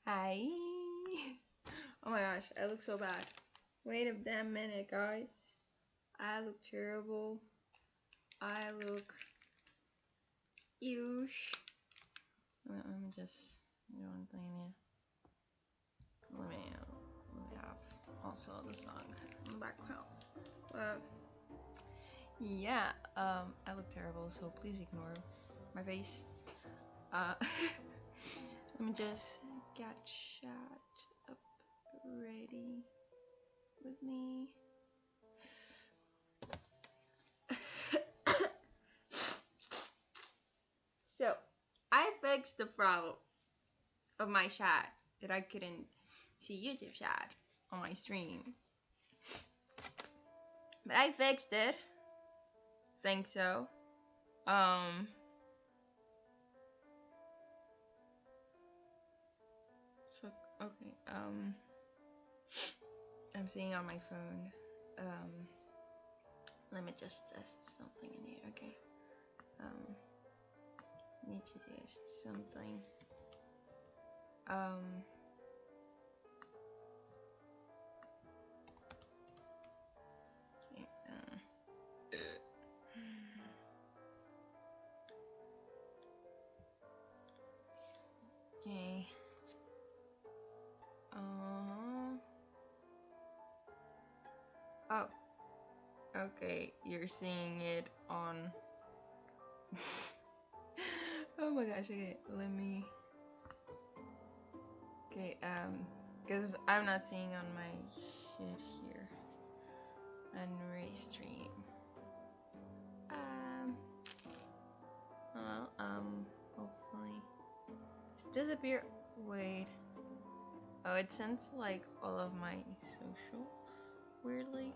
Hi. Oh my gosh, I look so bad. Wait a damn minute, guys. I look terrible. I look huge. Let me just do one thing here. Let me have also the song in the background. But yeah, I look terrible, so please ignore my face. Uh, let me just get chat up ready with me. So, I fixed the problem of my chat that I couldn't see YouTube chat on my stream. But I fixed it. Think so. Um fuck okay. I'm seeing on my phone. Let me just test something in here, okay? Need to test something. Um okay, okay. Oh, okay. You're seeing it on. Oh my gosh. Okay, let me. Okay, because I'm not seeing on my shit here. On Restream. Well, hopefully. Disappear. Wait. Oh, it sends like all of my socials weirdly.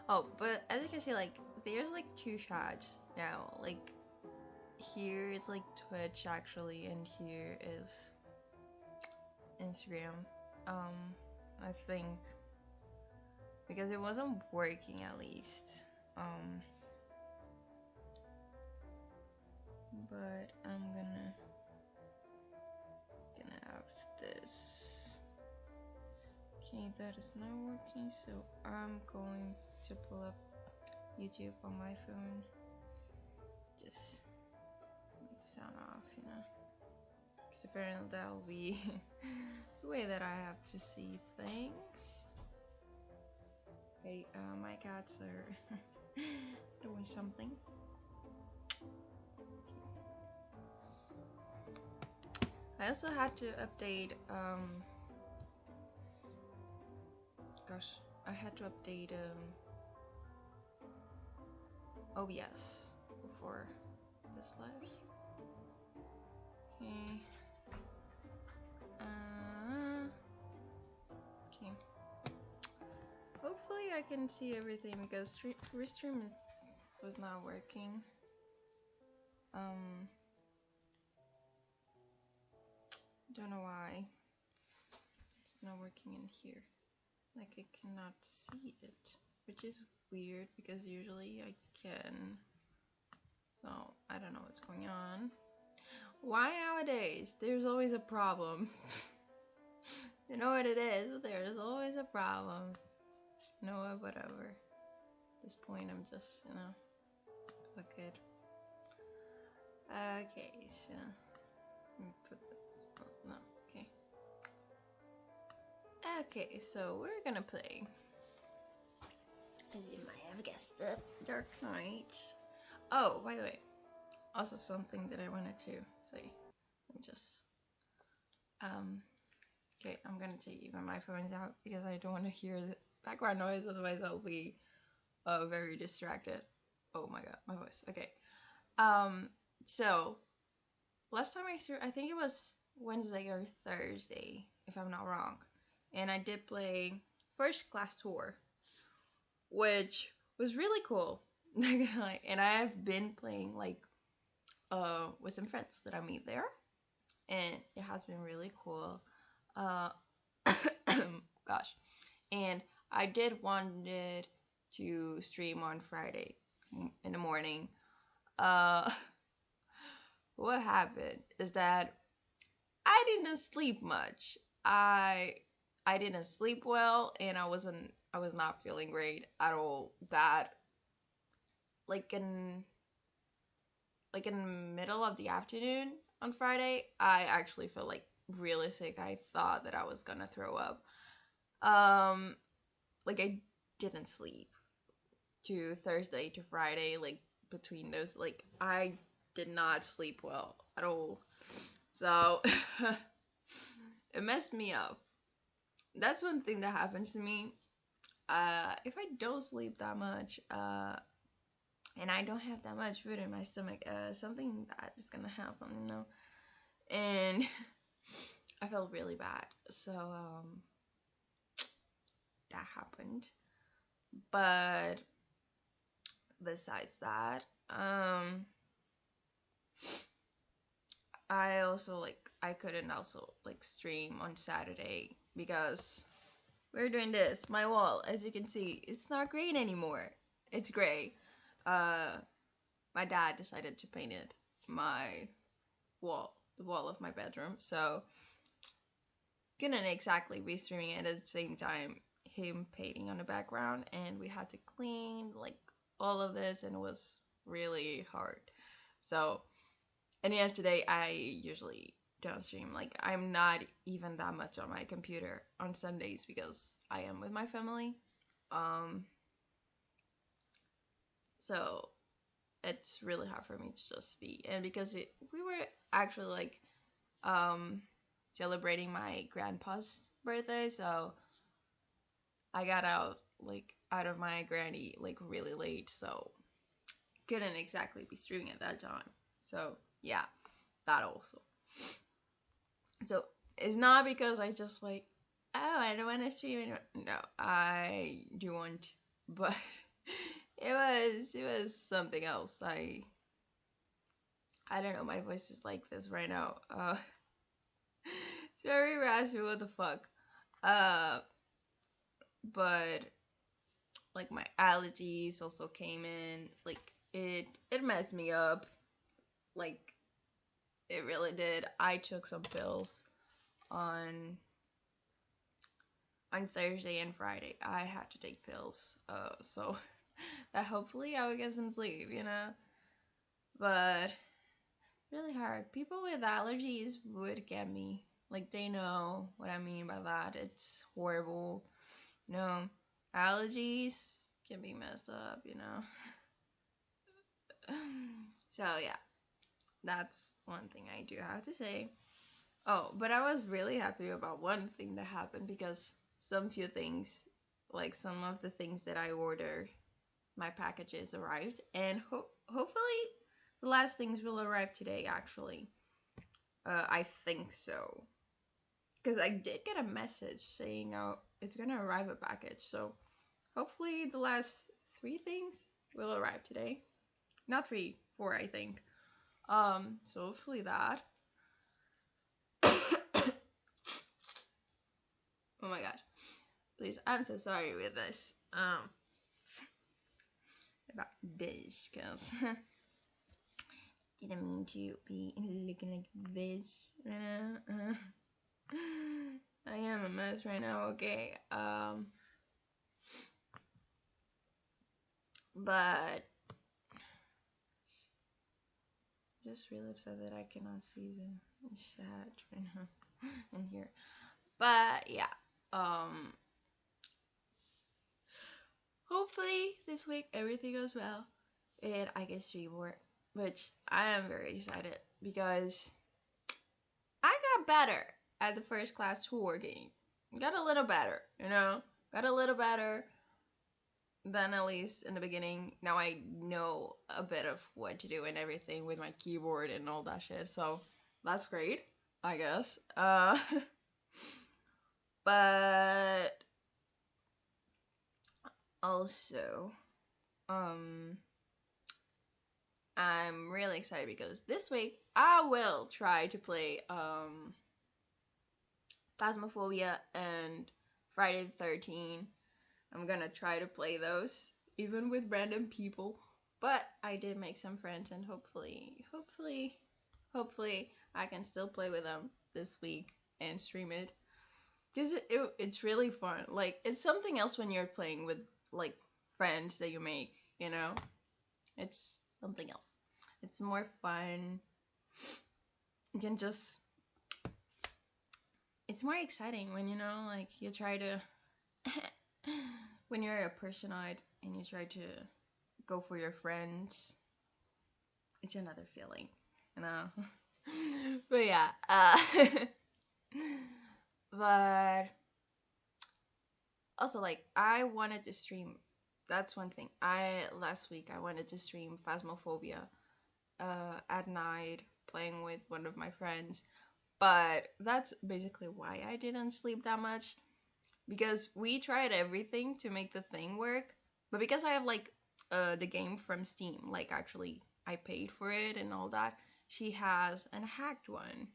Oh, but as you can see, like there's like two chats now. Like here is like Twitch actually, and here is Instagram. I think because it wasn't working at least. But I'm gonna have this. Okay, that is not working, so I'm going to pull up YouTube on my phone. Just make the sound off, you know. Because apparently that'll be the way that I have to see things. Okay, my cats are doing something. I also had to update, gosh, I had to update, OBS before this live. Okay. Okay. Hopefully I can see everything because Restream was not working. Don't know why. It's not working in here. Like I cannot see it, which is weird because usually I can. So I don't know what's going on. Why nowadays? There's always a problem. You know what it is? There's always a problem. You know what? Whatever. At this point, I'm just, fuck it. Okay, so let me put this. Oh, no, okay. Okay, so we're gonna play, as you might have guessed it, Dark Knight. Oh, by the way, also something that I wanted to say. Let me just, okay, I'm gonna take even my phone out because I don't want to hear the background noise, otherwise I'll be very distracted. Oh my god, my voice. Okay. So last time I think it was Wednesday or Thursday, if I'm not wrong, and I did play First Class Tour, which was really cool. And I have been playing like with some friends that I meet there, and it has been really cool. Uh, gosh, and I did wanted to stream on Friday in the morning. Uh, what happened is that I didn't sleep much. I I didn't sleep well, and I was not feeling great at all. That like in like in the middle of the afternoon on Friday, I actually felt like really sick. I thought that I was gonna throw up. Um, like I didn't sleep to Thursday to Friday. Like between those, like I did not sleep well at all. So it messed me up. That's one thing that happens to me. If I don't sleep that much, and I don't have that much food in my stomach, something bad is gonna happen, you know. And I felt really bad, so that happened. But besides that, I also like I couldn't also like stream on Saturday because we're doing this. My wall, as you can see, it's not green anymore. It's gray. Uh, my dad decided to paint it my wall, the wall of my bedroom. So couldn't exactly be streaming it at the same time. Him painting on the background, and we had to clean like all of this, and it was really hard. So, and yesterday I usually don't stream. Like I'm not even that much on my computer on Sundays because I am with my family. Um, so it's really hard for me to just be, and because we were actually like um celebrating my grandpa's birthday, so I got out of my granny like really late, so couldn't exactly be streaming at that time. So yeah, that also. So it's not because I just like, oh, I don't want to stream anymore. No, I do want, but it was something else. I don't know. My voice is like this right now. It's very raspy. What the fuck? Uh, but like my allergies also came in. Like it messed me up. Like it really did. I took some pills on Thursday and Friday. I had to take pills. So that hopefully I would get some sleep, you know. But really hard. People with allergies would get me. Like they know what I mean by that. It's horrible. You know, allergies can be messed up, you know. So yeah, that's one thing I do have to say. Oh, but I was really happy about one thing that happened because some few things, like some of the things that I ordered, my packages arrived, and hopefully the last things will arrive today. Actually, I think so because I did get a message saying it's gonna arrive a package. So hopefully the last three things will arrive today. Not three, four, I think. So hopefully that. Oh my god. Please, I'm so sorry with this. About this, cause didn't mean to be looking like this right now. I am a mess right now. Okay. But just really upset that I cannot see the chat right now in here. But yeah. Um. Hopefully this week everything goes well, and I get stream more, which I am very excited because I got better at the first class tour game. Got a little better, you know? Got a little better than at least in the beginning. Now I know a bit of what to do and everything with my keyboard and all that shit, so that's great, I guess. But also, um, I'm really excited because this week I will try to play Phasmophobia and Friday the 13th. I'm gonna try to play those, even with random people. But I did make some friends, and hopefully, I can still play with them this week and stream it. because it's really fun. Like it's something else when you're playing with like friends that you make. You know, it's something else. It's more fun. You can just. It's more exciting when like you try to when you're a personoid and you try to go for your friends. It's another feeling, you know. But yeah, but also like I wanted to stream. That's one thing. Last week I wanted to stream Phasmophobia at night playing with one of my friends. But that's basically why I didn't sleep that much, because we tried everything to make the thing work. But because I have like the game from Steam, like actually I paid for it and all that, she has an hacked one,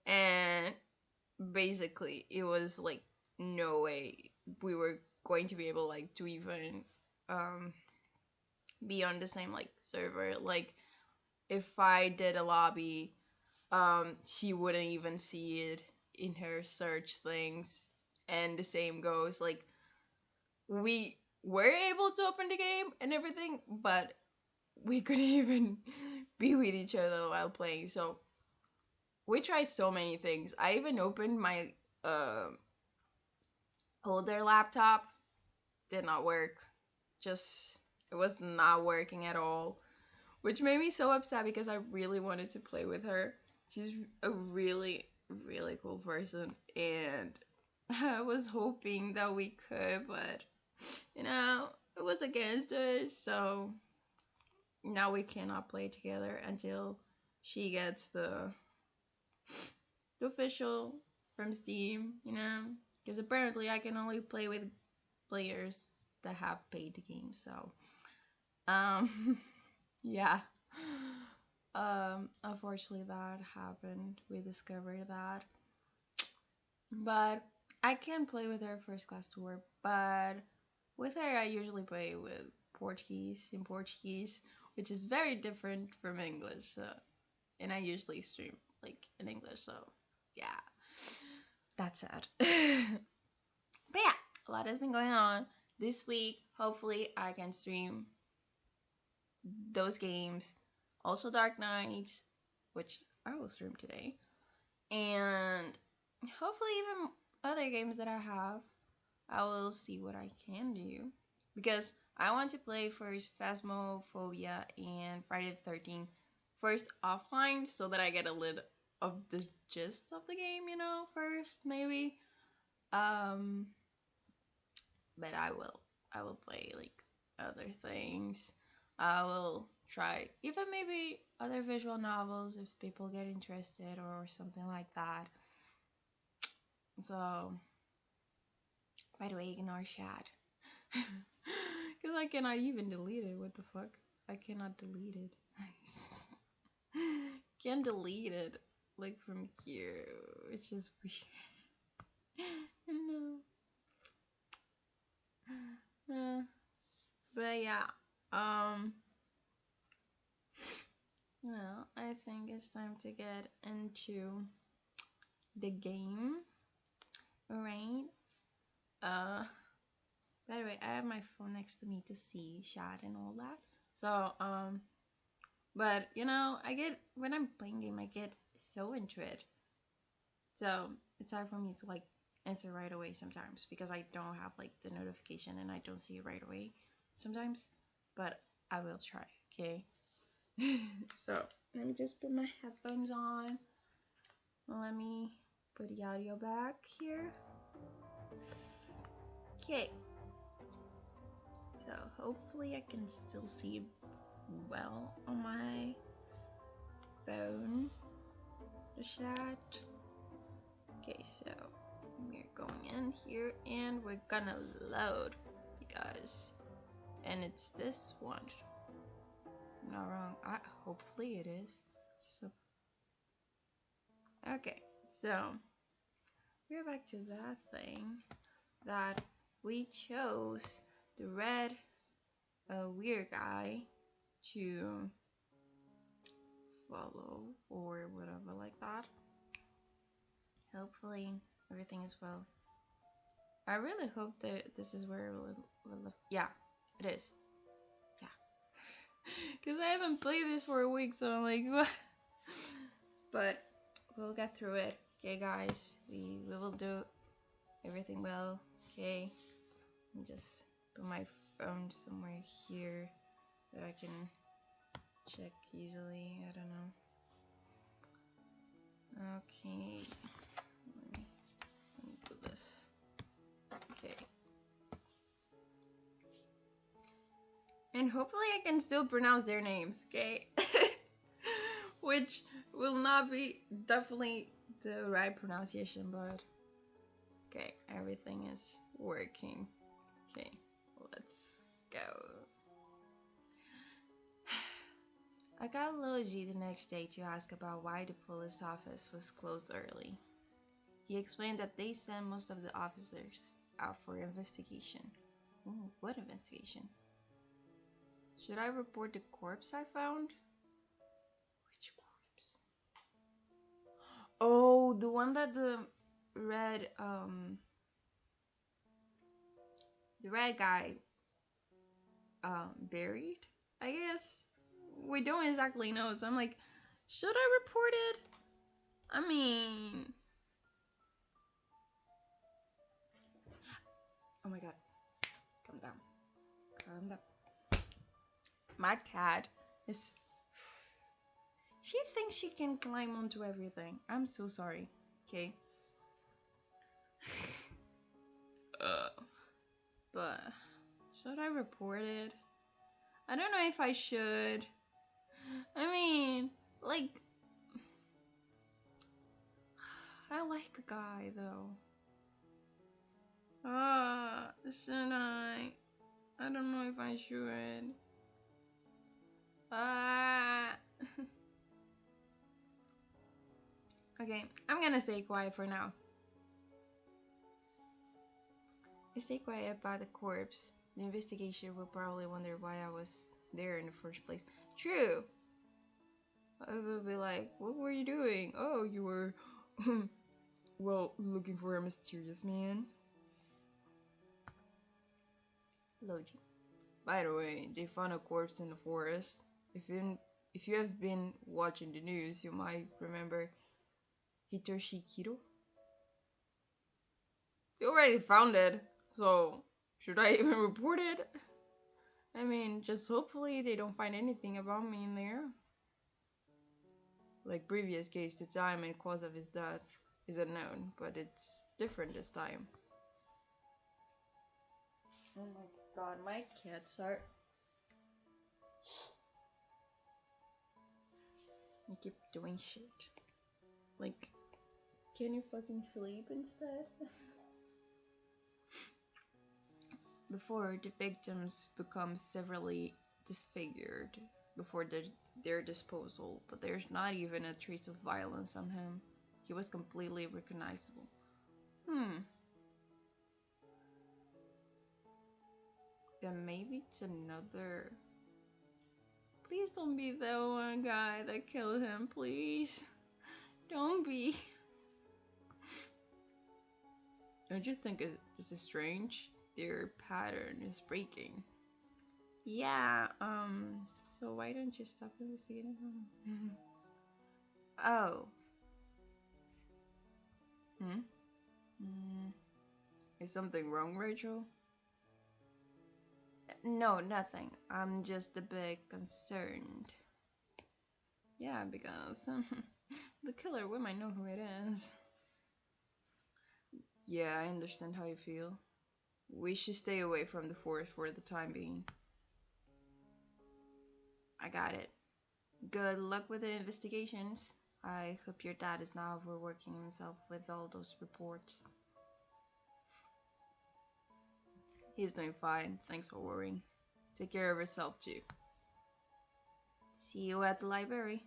And basically it was like no way we were going to be able like to even um be on the same like server. Like if I did a lobby, she wouldn't even see it in her search things. And the same goes like we were able to open the game and everything, but we couldn't even be with each other while playing. So we tried so many things. I even opened my uh, older laptop. Did not work. Just it was not working at all, which made me so upset because I really wanted to play with her. She's a really really cool person, and I was hoping that we could, but it was against us, so now we cannot play together until she gets the official from Steam, because apparently I can only play with players that have paid the game. So, yeah. Unfortunately, that happened. We discovered that, but I can play with her first class tour. But with her, I usually play with Portuguese in Portuguese, which is very different from English. And I usually stream like in English, so yeah, that's sad. But yeah, a lot has been going on this week. Hopefully, I can stream those games. Also, Dark Knights, which I will stream today, and hopefully even other games that I have. I will see what I can do, because I want to play first Phasmophobia and Friday the 13th first offline, so that I get a little of the gist of the game, first maybe. Um, but I will play like other things. I will try even maybe other visual novels if people get interested or something like that. So, by the way, ignore chat. Because I cannot even delete it. What the fuck? I cannot delete it. Can't delete it. Like from here. It's just weird. No. But yeah. Um. Well, I think it's time to get into the game. Right? Uh. By the way, I have my phone next to me to see chat and all that. So, but I get when I'm playing game, I get so into it. So it's hard for me to like answer right away sometimes, because I don't have like the notification and I don't see it right away sometimes. But I will try. Okay. So let me just put my headphones on. Let me put the audio back here. Okay. So hopefully I can still see well on my phone the chat. Okay, so we're going in here and we're gonna load, because it's this one. I'm not wrong. Hopefully it is. Okay, so we're back to that thing that we chose the red weird guy to follow or whatever like that. Hopefully Everything is well. I really hope that this is where we'll live. Yeah, it is. Yeah. Because I haven't played this for a week, so I'm like, what? But we'll get through it. Okay, guys? We will do everything well. Okay? And just put my phone somewhere here that I can check easily. I don't know. Okay. Let me do this. Okay. And hopefully I can still pronounce their names, okay? Which will not be definitely the right pronunciation, but okay, everything is working. Okay, let's go. I got Logi the next day to ask about why the police office was closed early. He explained that they sent most of the officers out for investigation. Ooh, what investigation? Should I report the corpse I found? Which corpse? Oh, the one that the red guy buried, I guess. We don't exactly know, so I'm like, should I report it? I mean, oh my god, calm down, calm down. My cat is, she thinks she can climb onto everything. I'm so sorry, okay? But should I report it? I don't know if I should. I mean, like, I like the guy though. Should I? I don't know if I should. Okay, I'm gonna stay quiet for now. I stay quiet about the corpse. The investigation will probably wonder why I was there in the first place. True. I will be like, what were you doing? Oh, you were, well, looking for a mysterious man. Logi. By the way, they found a corpse in the forest. If you have been watching the news, you might remember Hitoshi Kiro. They already found it, so should I even report it? I mean, just hopefully they don't find anything about me in there. Like previous case, the time and cause of his death is unknown, but it's different this time. Oh my god, my cats are... You keep doing shit. Like, can you fucking sleep instead? Before the victims become severely disfigured before their disposal, but there's not even a trace of violence on him. He was completely recognizable. Then maybe it's another... Please don't be the one guy that killed him, please. Don't be. Don't you think this is strange? Their pattern is breaking. Yeah, so why don't you stop investigating him? Oh. Is something wrong, Rachel? No, nothing. I'm just a bit concerned. Yeah, because the killer, we might know who it is. Yeah, I understand how you feel. We should stay away from the forest for the time being. I got it. Good luck with the investigations. I hope your dad is not overworking himself with all those reports. He's doing fine, thanks for worrying. Take care of yourself too. See you at the library.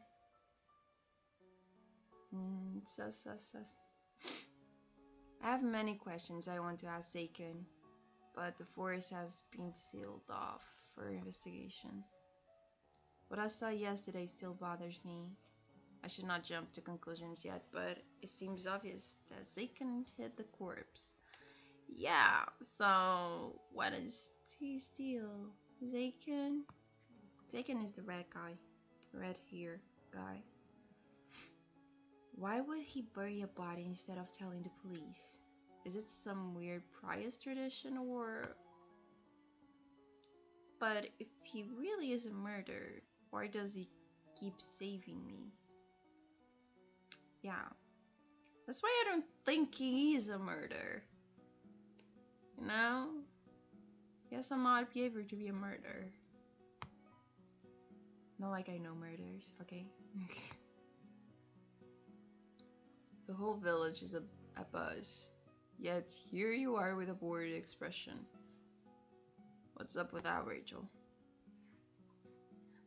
Sus. I have many questions I want to ask Seikun, but the forest has been sealed off for investigation. What I saw yesterday still bothers me. I should not jump to conclusions yet, but it seems obvious that Zaken hit the corpse. Yeah, so what is he steal? Zaken? Zaken is the red guy. Red hair guy. Why would he bury a body instead of telling the police? Is it some weird pious tradition or... But if he really is a murderer, why does he keep saving me? Yeah, that's why I don't think he is a murderer. You know? He has some odd behavior to be a murderer. Not like I know murderers, okay? The whole village is a buzz. Yet here you are with a bored expression. What's up with that, Rachel?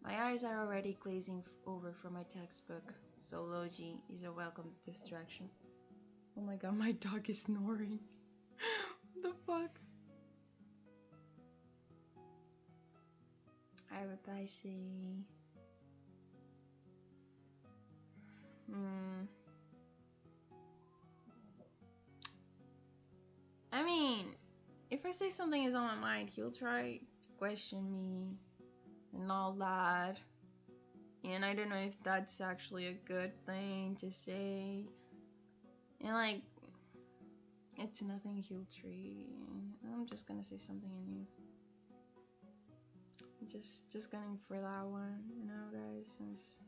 My eyes are already glazing over from my textbook, so Logi is a welcome distraction. Oh my god, my dog is snoring. What the fuck? I reply, say... I mean, if I say something is on my mind, he'll try to question me and all that. And I don't know if that's actually a good thing to say. And like, it's nothing he'll treat. I'm just gonna say something in you. Just going for that one, you know, guys. It's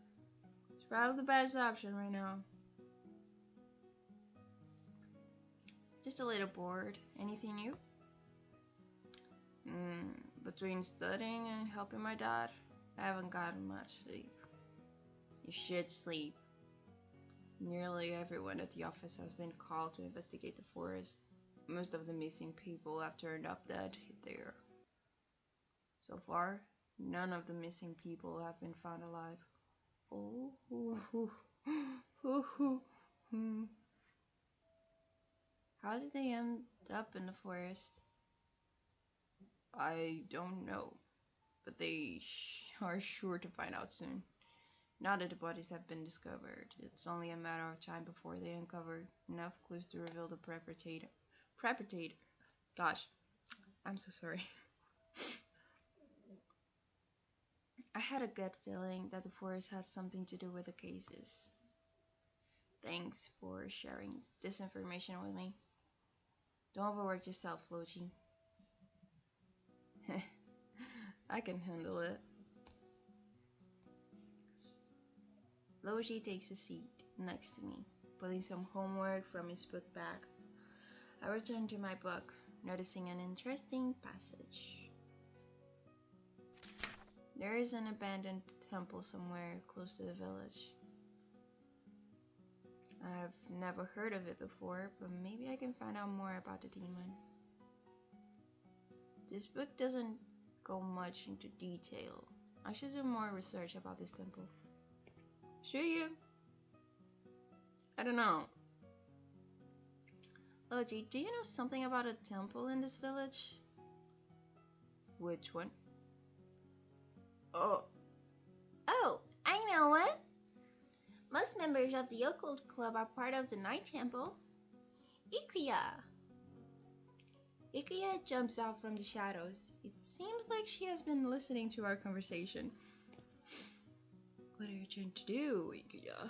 probably the best option right now. Just a little bored. Anything new? Between studying and helping my dad, I haven't gotten much sleep. You should sleep. Nearly everyone at the office has been called to investigate the forest. Most of the missing people have turned up dead there. So far, none of the missing people have been found alive. Oh, How did they end up in the forest? I don't know, but they are sure to find out soon. Now that the bodies have been discovered, it's only a matter of time before they uncover enough clues to reveal the perpetrator. Gosh, I'm so sorry. I had a gut feeling that the forest has something to do with the cases. Thanks for sharing this information with me. Don't overwork yourself, Logi. I can handle it. Logi takes a seat next to me, pulling some homework from his book bag. I return to my book, noticing an interesting passage. There is an abandoned temple somewhere close to the village. I've never heard of it before, but maybe I can find out more about the demon. This book doesn't go much into detail. I should do more research about this temple. Should you? I don't know. Logi, do you know something about a temple in this village? Which one? Oh, I know one. Most members of the occult club are part of the night temple. Ikuya. Ikuya jumps out from the shadows. It seems like she has been listening to our conversation. What are you trying to do, Ikuya?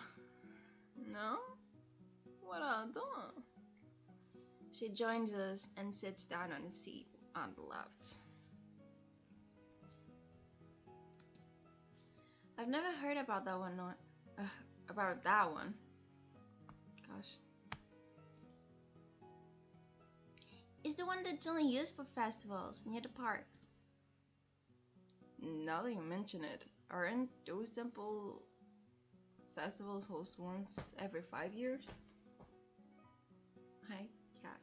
No? What are you doing? She joins us and sits down on a seat on the left. I've never heard about that one. About that one. Gosh. It's the one that's only used for festivals near the park. Now that you mention it, aren't those temple festivals hosted once every 5 years? Hi, cat.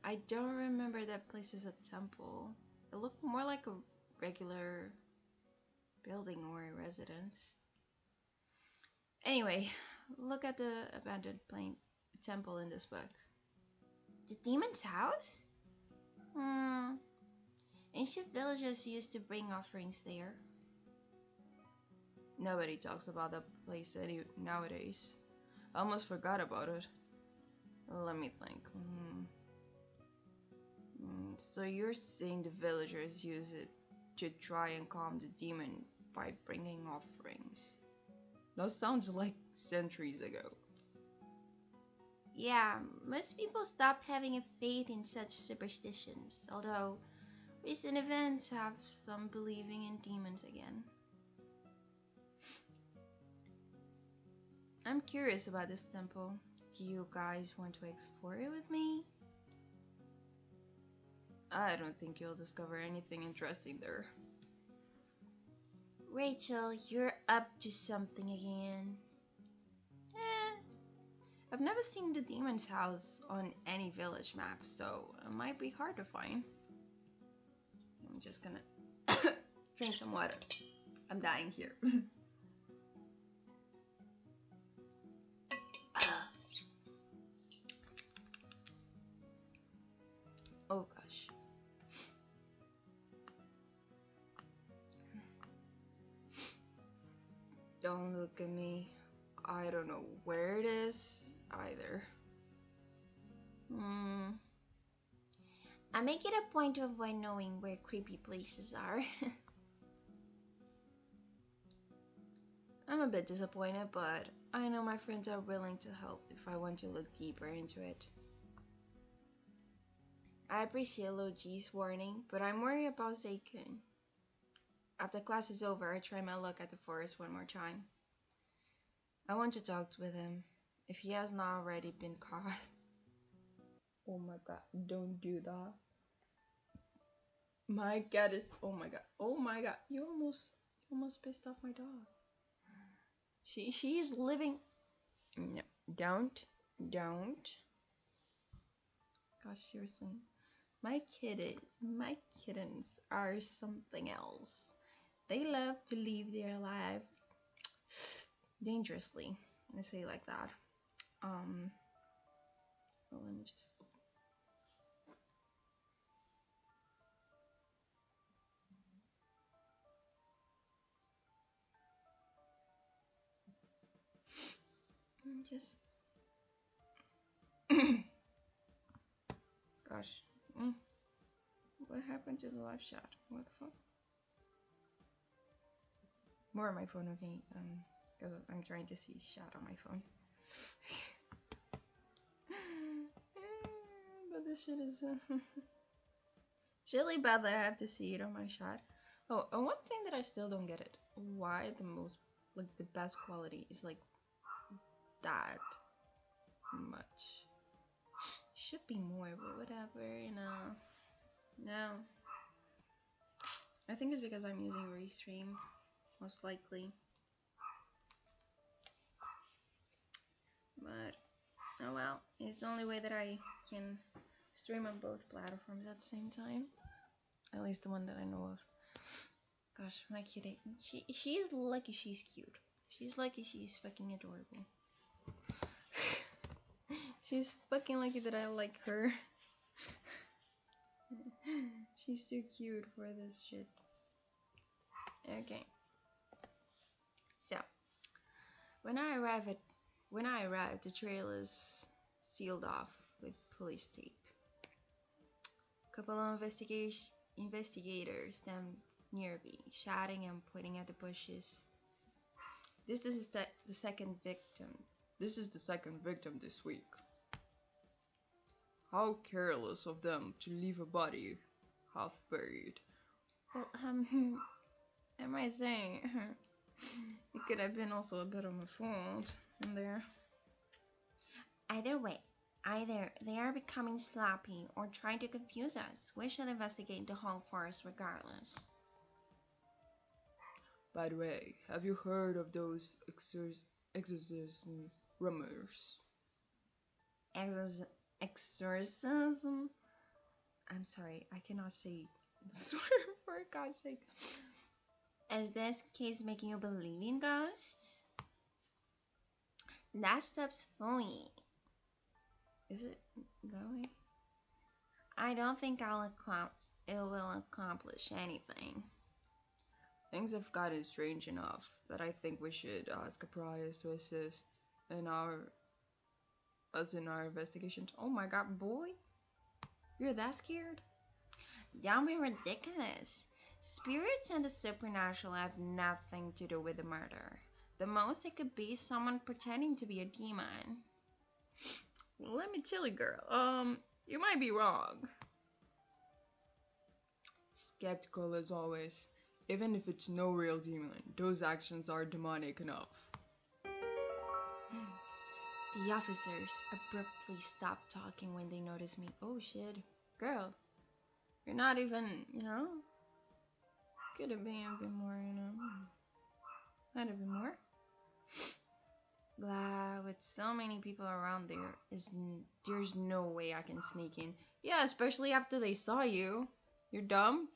I don't remember that place as a temple. It looked more like a regular building or a residence. Anyway, look at the abandoned temple in this book. The demon's house? Ancient villagers used to bring offerings there. Nobody talks about that place nowadays. I almost forgot about it. Let me think. So you're saying the villagers use it to try and calm the demon by bringing offerings? That sounds like centuries ago. Yeah, most people stopped having a faith in such superstitions, although recent events have some believing in demons again. I'm curious about this temple. Do you guys want to explore it with me? I don't think you'll discover anything interesting there. Rachel, you're up to something again. Eh, I've never seen the demon's house on any village map, so it might be hard to find. I'm just gonna drink some water. I'm dying here. Oh gosh. Don't look at me. I don't know where it is either. I make it a point to avoid knowing where creepy places are. I'm a bit disappointed, but I know my friends are willing to help if I want to look deeper into it. I appreciate Logi's warning, but I'm worried about Zeikun. After class is over, I try my luck at the forest one more time. I want to talk with him, if he has not already been caught. Oh my god, don't do that. My cat is, oh my god, you almost pissed off my dog. She's living, no, don't. Gosh, seriously. My kittens are something else. They love to live their life dangerously. I say it like that. Well, let me just. Just. Gosh. What happened to the live chat? What the fuck? More on my phone, okay? Because I'm trying to see chat on my phone. But this shit is. It's really bad that I have to see it on my chat. Oh, and one thing that I still don't get it. Why the best quality is like that much. Should be more, but whatever, you know. No. I think it's because I'm using Restream, most likely. But, oh well, it's the only way that I can stream on both platforms at the same time. At least the one that I know of. Gosh, my kitty. She's lucky she's cute. She's lucky she's fucking adorable. She's fucking lucky that I like her. She's too cute for this shit. Okay. So, when I arrived, the trail is sealed off with police tape. A couple of investigators stand near me, shouting and pointing at the bushes. This is the second victim. This is the second victim this week. How careless of them to leave a body half buried. Well, am I saying it could have been also a bit of my fault in there. Either way, either they are becoming sloppy or trying to confuse us. We shall investigate the whole forest regardless. By the way, have you heard of those exorcism rumors? Exorcism? I'm sorry, I cannot say this word for God's sake. Is this case making you believe in ghosts? That stuff's phony. Is it that way? I don't think it will accomplish anything. Things have gotten strange enough that I think we should ask a priest to assist in our investigations. Oh my god, boy, you're that scared? Don't be ridiculous. Spirits and the supernatural have nothing to do with the murder. The most it could be is someone pretending to be a demon. Let me tell you, girl. You might be wrong. Skeptical as always. Even if it's no real demon, those actions are demonic enough. The officers abruptly stop talking when they notice me. Oh shit. Girl, you're not even, could have been a bit more, might have been more. Blah, with so many people around there's no way I can sneak in. Yeah, especially after they saw you. You're dumb.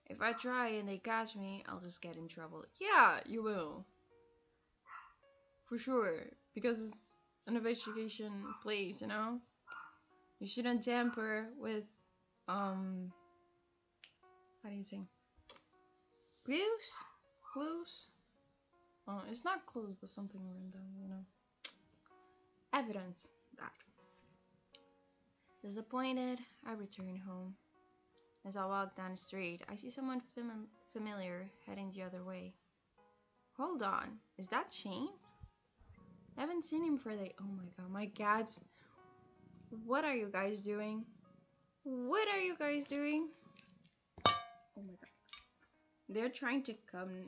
If I try and they catch me, I'll just get in trouble. Yeah, you will. For sure. Because it's an investigation place, You shouldn't tamper with, how do you say? Clues? Clues? It's not clues, but something random, Evidence. That. Disappointed, I return home. As I walk down the street, I see someone familiar heading the other way. Hold on, is that Shane? I haven't seen him for oh my god, my cats. What are you guys doing? What are you guys doing? Oh my god. They're trying to come,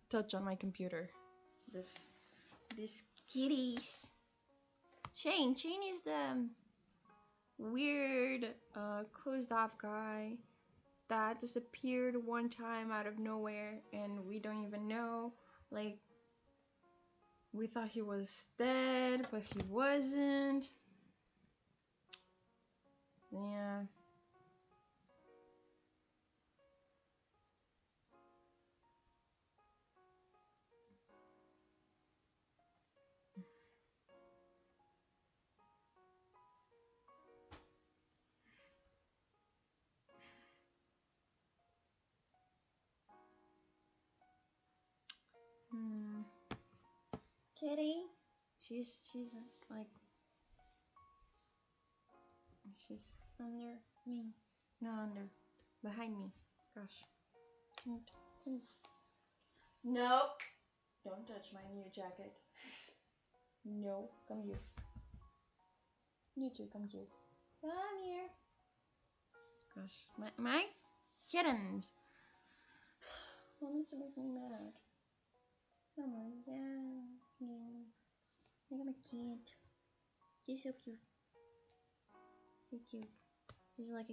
touch on my computer. This kitties. Shane is the weird, closed off guy that disappeared one time out of nowhere and we don't even know. We thought he was dead, but he wasn't. Yeah. Kitty? She's like, she's under me. No, behind me. Gosh. Cute. Nope. Don't touch my new jacket. No, come here. You too, come here. Come here. Gosh, my kittens. Want to make me mad. Come on, yeah. Look at my kid. She's so cute. She's cute.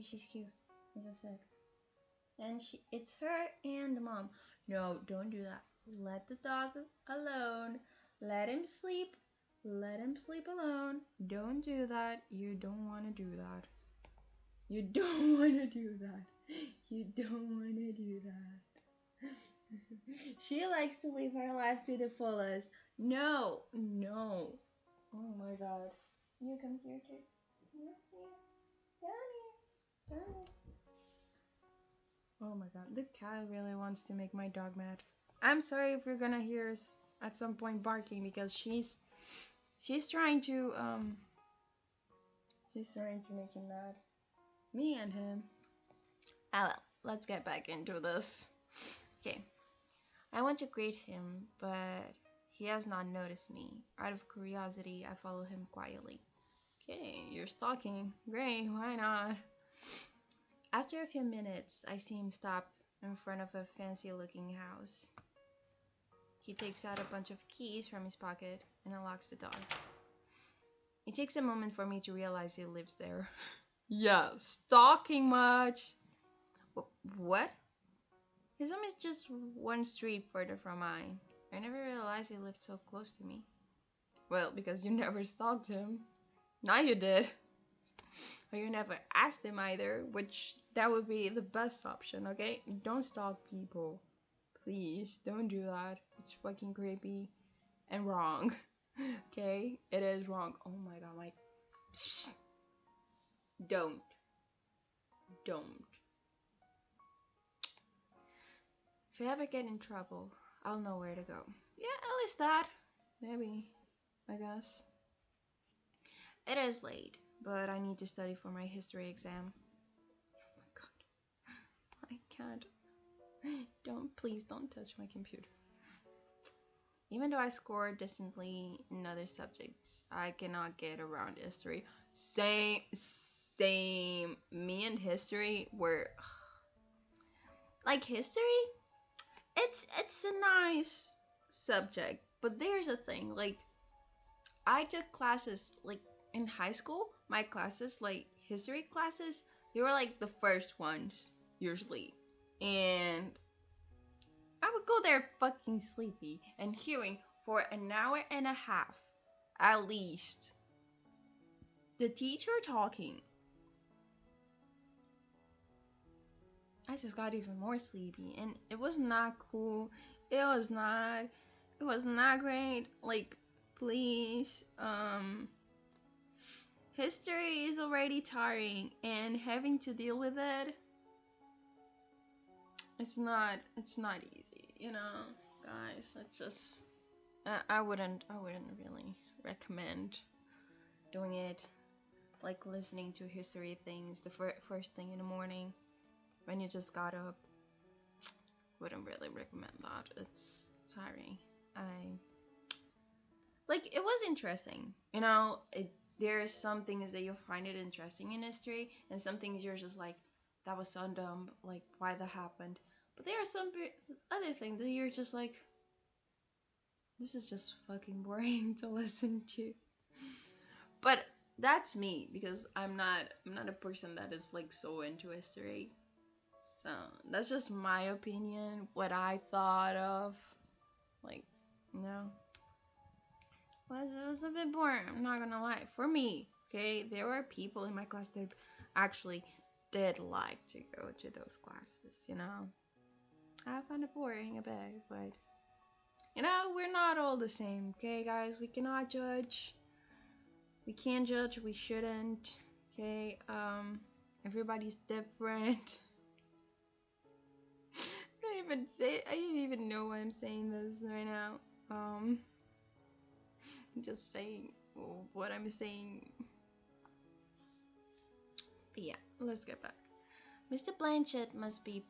She's cute, as I said. And it's her and the mom. No, don't do that. Let the dog alone. Let him sleep. Let him sleep alone. Don't do that. You don't want to do that. You don't want to do that. You don't want to do that. She likes to live her life to the fullest. No. Oh my god. You come here too. Come here. Oh my god. The cat really wants to make my dog mad. I'm sorry if you're gonna hear us at some point barking because she's trying to make him mad. Me and him. Ah well, let's get back into this. Okay. I want to greet him, but he has not noticed me. Out of curiosity, I follow him quietly. Okay, you're stalking. Great, why not? After a few minutes, I see him stop in front of a fancy-looking house. He takes out a bunch of keys from his pocket and unlocks the door. It takes a moment for me to realize he lives there. Yeah, stalking much. What? His home is just one street further from mine. I never realized he lived so close to me. Well, because you never stalked him. Now you did. Or you never asked him either, which that would be the best option, okay? Don't stalk people. Please, don't do that. It's fucking creepy and wrong. Okay? It is wrong. Oh my god, Mike. Don't. If I ever get in trouble, I'll know where to go. Yeah, at least that. Maybe. I guess. It is late, but I need to study for my history exam. Oh my god. I can't. Please don't touch my computer. Even though I scored decently in other subjects, I cannot get around history. Same. Me and history were like history. It's a nice subject, but there's a thing. Like I took classes like in high school. My classes, like history classes, they were like the first ones usually, and I would go there fucking sleepy and hearing for an hour and a half at least the teacher talking. I just got even more sleepy and it was not cool. It was not it was not great. Like please, history is already tiring and having to deal with it, it's not easy, guys. It's just I wouldn't really recommend doing it, like listening to history things the first thing in the morning when you just got up. Wouldn't really recommend that. It's tiring. I like it was interesting, there's some things that you find it interesting in history, and some things you're just like, that was so dumb, like why that happened. But there are some other things that you're just like, this is just fucking boring to listen to. But that's me because I'm not a person that is like so into history. So that's just my opinion, what I thought of. Like, no. It was a bit boring, I'm not gonna lie. For me, okay, there were people in my class that actually did like to go to those classes. I found it boring a bit, but we're not all the same, okay, guys? We cannot judge. We can't judge, we shouldn't. Okay, everybody's different. I don't even know why I'm saying this right now. Just saying what I'm saying. But yeah, let's get back. Mr. Blanchett must be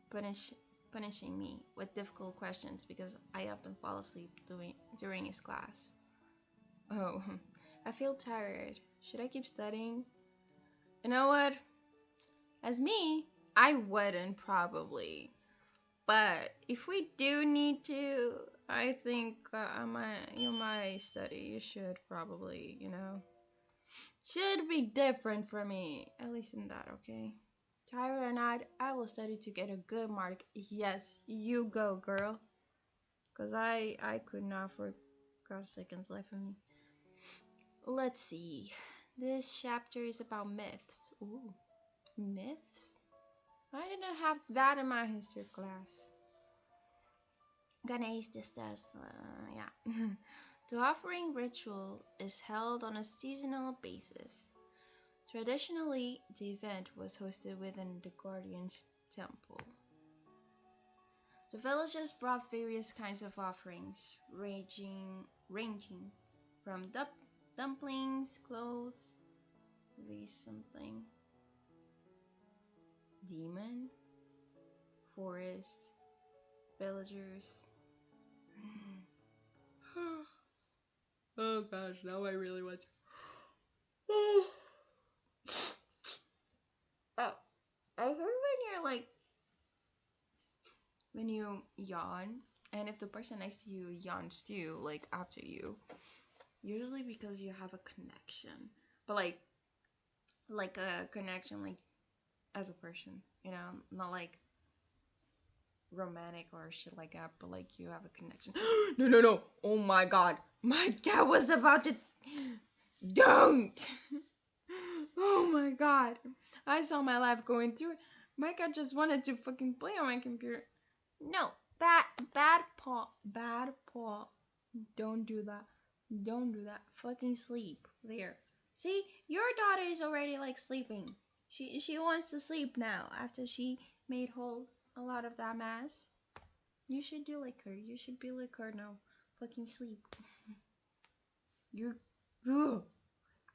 punishing me with difficult questions because I often fall asleep during his class. Oh, I feel tired. Should I keep studying? You know what? As me, I wouldn't probably. But if we do need to, I think you might study. You should probably, Should be different for me. At least in that, okay? Tired or not, I will study to get a good mark. Yes, you go, girl. Because I could not for God's seconds left of me. Let's see. This chapter is about myths. Ooh, myths? I didn't have that in my history class. Gonna ace this test. Yeah. The offering ritual is held on a seasonal basis. Traditionally, the event was hosted within the Guardian's temple. The villagers brought various kinds of offerings, ranging from dumplings, clothes, maybe something, demon, forest, villagers. Oh gosh, now I really want to. Oh, I heard when you yawn, and if the person next to you yawns too, like after you, usually because you have a connection, but like a connection like as a person, not like romantic or shit like that, but like you have a connection. No. Oh my god. My dad was about to. Don't! Oh my god. I saw my life going through it. My cat just wanted to fucking play on my computer. No. Bad paw. Bad paw. Don't do that. Don't do that. Fucking sleep. There. See, your daughter is already like sleeping. She wants to sleep now after she made whole a lot of that mess. You should do like her. You should be like her now. Fucking sleep. You. Ugh.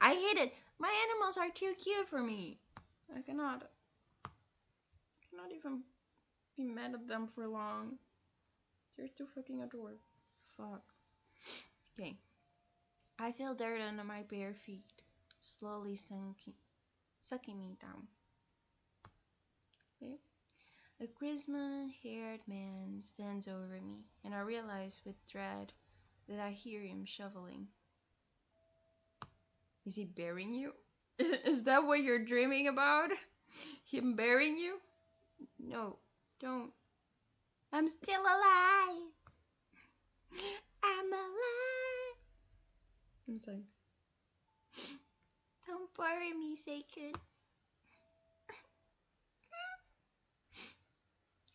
I hate it. My animals are too cute for me. I cannot even be mad at them for long. They're too fucking adorable. Fuck. Okay. I feel dirt under my bare feet, slowly sucking me down. Okay. A grizzly-haired man stands over me, and I realize with dread that I hear him shoveling. Is he burying you? Is that what you're dreaming about? Him burying you? No, don't. I'm still alive. I'm alive. I'm sorry. Don't bury me, Sacred.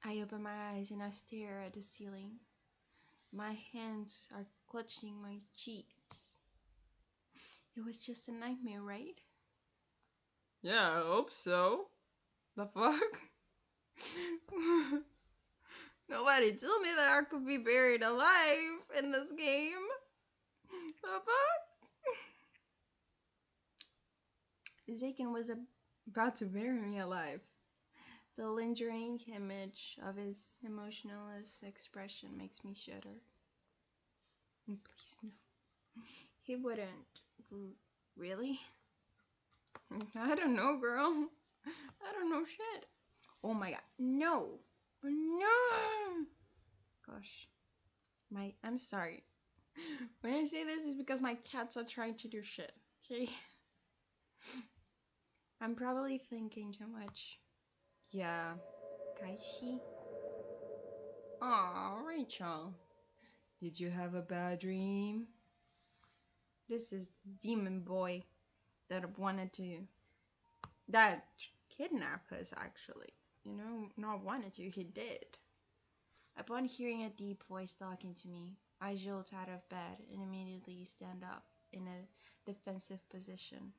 I open my eyes and I stare at the ceiling. My hands are clutching my cheeks. It was just a nightmare, right? Yeah, I hope so. The fuck? Nobody told me that I could be buried alive in this game. The fuck? Zaken was about to bury me alive. The lingering image of his emotionless expression makes me shudder. Please, no. He wouldn't. Really? I don't know, girl. I don't know shit. Oh my god. No. No. Gosh. I'm sorry. When I say this, it's because my cats are trying to do shit. Okay? I'm probably thinking too much. Yeah. Kaishi? Aw, Rachel. Did you have a bad dream? This is Demon Boy that kidnap us, actually. You know, not wanted to, he did. Upon hearing a deep voice talking to me, I jolt out of bed and immediately stand up in a defensive position,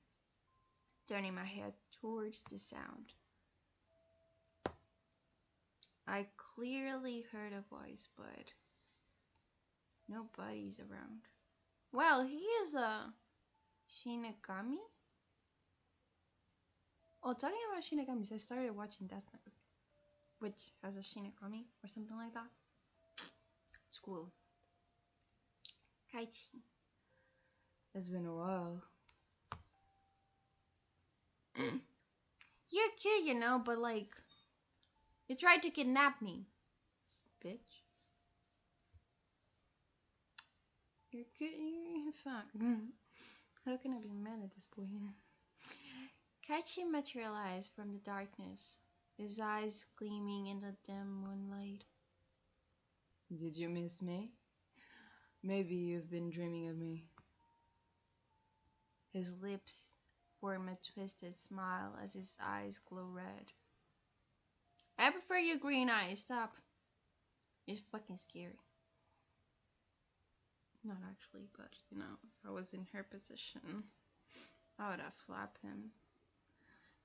turning my head towards the sound. I clearly heard a voice, but nobody's around. Well, he is a Shinigami? Oh, talking about Shinigamis, I started watching Death Note, which has a Shinigami or something like that. It's cool. Kaichi. It's been a while. You're cute, you know, but like, you tried to kidnap me, bitch. You're cute, you're fuck. How can I be mad at this boy? Kaichi materialized from the darkness, his eyes gleaming in the dim moonlight. Did you miss me? Maybe you've been dreaming of me. His lips form a twisted smile as his eyes glow red. I prefer your green eyes, stop. It's fucking scary. Not actually, but you know, if I was in her position, I would have slapped him.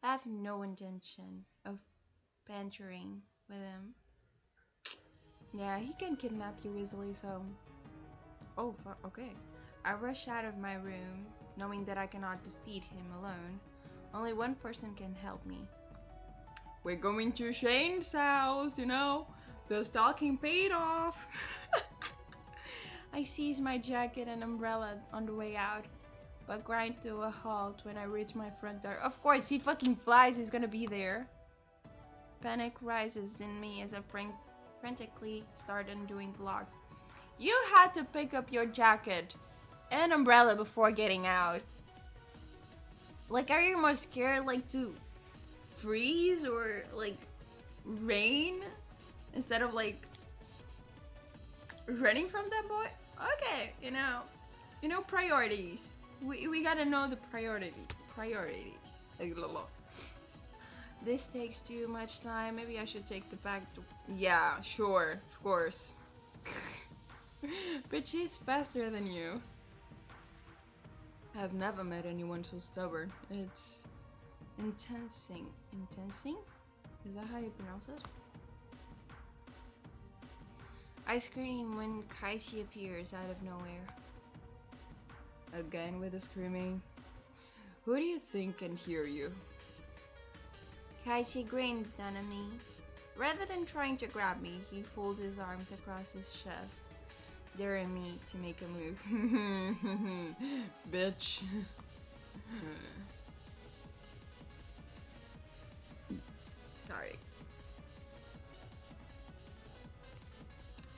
I have no intention of bantering with him. Yeah, he can kidnap you easily, so... Oh, fuck, okay. I rush out of my room, knowing that I cannot defeat him alone. Only one person can help me. We're going to Shane's house, you know? The stalking paid off. I seize my jacket and umbrella on the way out, but grind to a halt when I reach my front door. Of course, he fucking flies, he's gonna be there. Panic rises in me as I frantically start undoing the locks. You had to pick up your jacket and umbrella before getting out. Like, are you more scared, like, to freeze or, like, rain instead of, like, running from that boy? Okay, you know, priorities. We gotta know the priorities. Like, this takes too much time. Maybe I should take the back door. Yeah, sure, of course. But she's faster than you. I've never met anyone so stubborn. It's intensing. Intensing? Is that how you pronounce it? I scream when Kaichi appears out of nowhere. Again with the screaming. Who do you think can hear you? Kaichi grins down at me. Rather than trying to grab me, he folds his arms across his chest, daring me to make a move. Bitch. Sorry.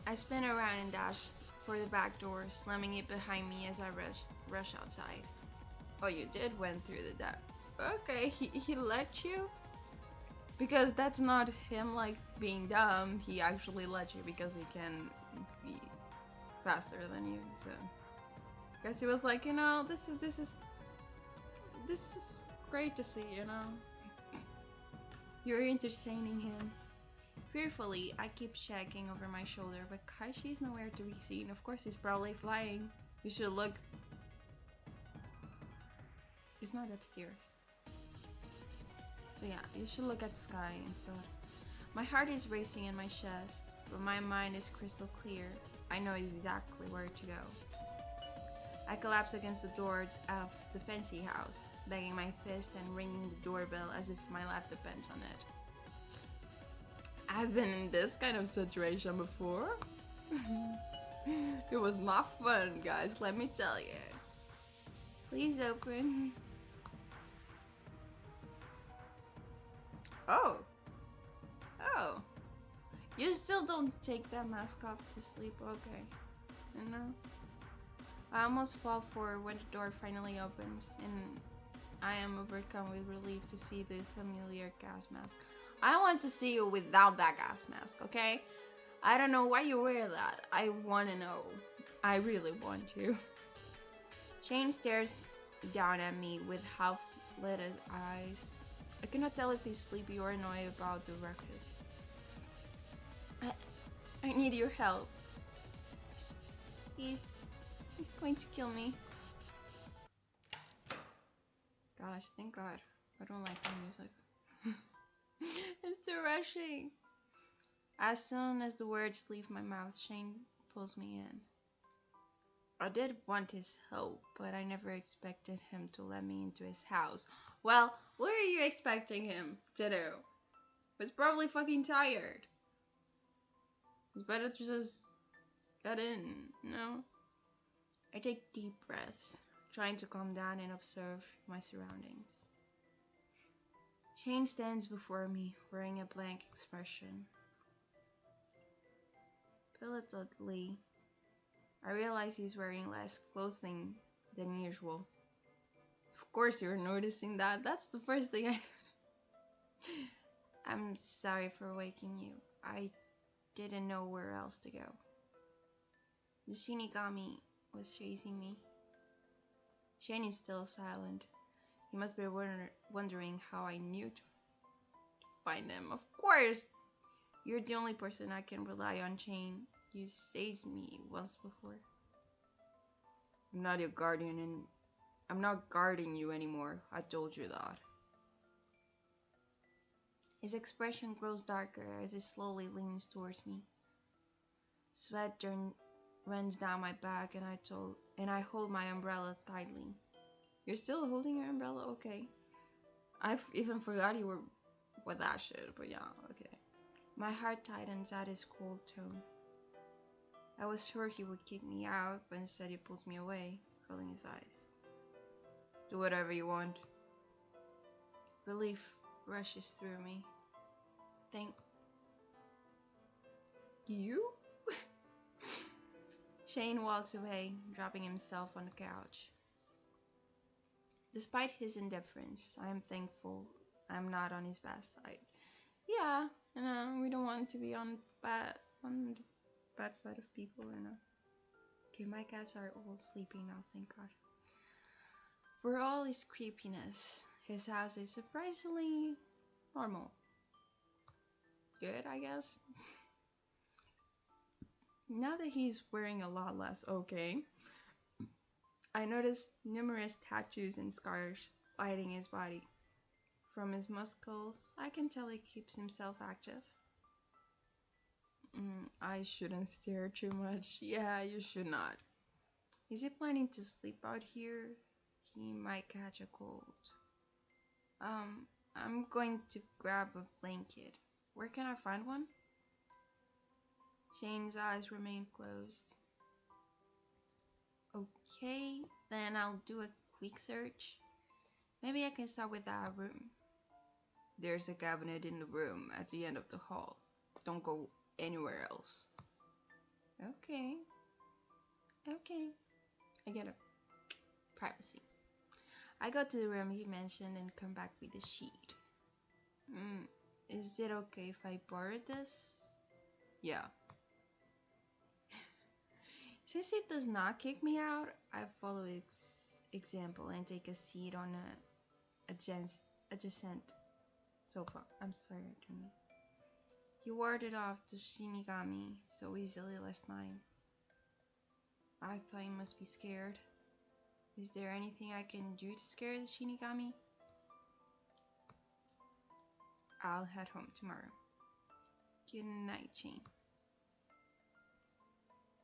I spin around and dash for the back door, slamming it behind me as I rush outside. Oh, you did went through the door. Okay, he let you? Because that's not him like being dumb. He actually let you because he can be faster than you. So, guess he was like, you know, this is great to see. You know, you're entertaining him. Fearfully, I keep checking over my shoulder, but Kaishi is nowhere to be seen. Of course, he's probably flying. You should look. He's not upstairs. But yeah, you should look at the sky instead. My heart is racing in my chest, but my mind is crystal clear. I know exactly where to go. I collapse against the door of the fancy house, banging my fist and ringing the doorbell as if my life depends on it. I've been in this kind of situation before. It was not fun, guys, let me tell you. Please open. Oh. Oh. You still don't take that mask off to sleep, okay. You know? I almost fall forward when the door finally opens, and I am overcome with relief to see the familiar gas mask. I want to see you without that gas mask, okay? I don't know why you wear that. I want to know. I really want to. Shane stares down at me with half-lit eyes. I cannot tell if he's sleepy or annoyed about the ruckus. I need your help. He's going to kill me. Gosh, thank God. I don't like the music. It's too rushing. As soon as the words leave my mouth, Shane pulls me in. I did want his help, but I never expected him to let me into his house. Well, what are you expecting him to do? He's probably fucking tired. It's better to just get in, you know? I take deep breaths, trying to calm down and observe my surroundings. Shane stands before me, wearing a blank expression. Belatedly, I realize he's wearing less clothing than usual. Of course you're noticing that. That's the first thing I noticed. I'm sorry for waking you. I didn't know where else to go. The Shinigami was chasing me. Shane is still silent. He must be wondering how I knew to find him. Of course! You're the only person I can rely on, Shane. You saved me once before. I'm not your guardian and I'm not guarding you anymore. I told you that. His expression grows darker as he slowly leans towards me. Sweat runs down my back and I hold my umbrella tightly. You're still holding your umbrella? Okay. I even forgot you were with that shit, but yeah, okay. My heart tightens at his cold tone. I was sure he would kick me out, but instead he pulls me away, rolling his eyes. Do whatever you want. Relief rushes through me. Thank you? Shane walks away, dropping himself on the couch. Despite his indifference, I am thankful I'm not on his bad side. Yeah, you know, we don't want to be on the bad side of people, you know. Okay, my cats are all sleeping now, thank God. For all his creepiness, his house is surprisingly normal. Good, I guess. Now that he's wearing a lot less okay, I noticed numerous tattoos and scars lighting his body. From his muscles, I can tell he keeps himself active. I shouldn't stare too much. Yeah, you should not. Is he planning to sleep out here? He might catch a cold. Um, I'm going to grab a blanket. Where can I find one? Shane's eyes remain closed. Okay, then I'll do a quick search. Maybe I can start with that room. There's a cabinet in the room at the end of the hall. Don't go anywhere else. Okay, okay. I get it. Privacy. I go to the room he mentioned and come back with the sheet. Is it okay if I borrow this? Yeah. Since it does not kick me out, I follow its example and take a seat on a adjacent sofa. I'm sorry, I don't know. He warded off the Shinigami so easily last night. I thought he must be scared. Is there anything I can do to scare the Shinigami? I'll head home tomorrow. Good night, Shane.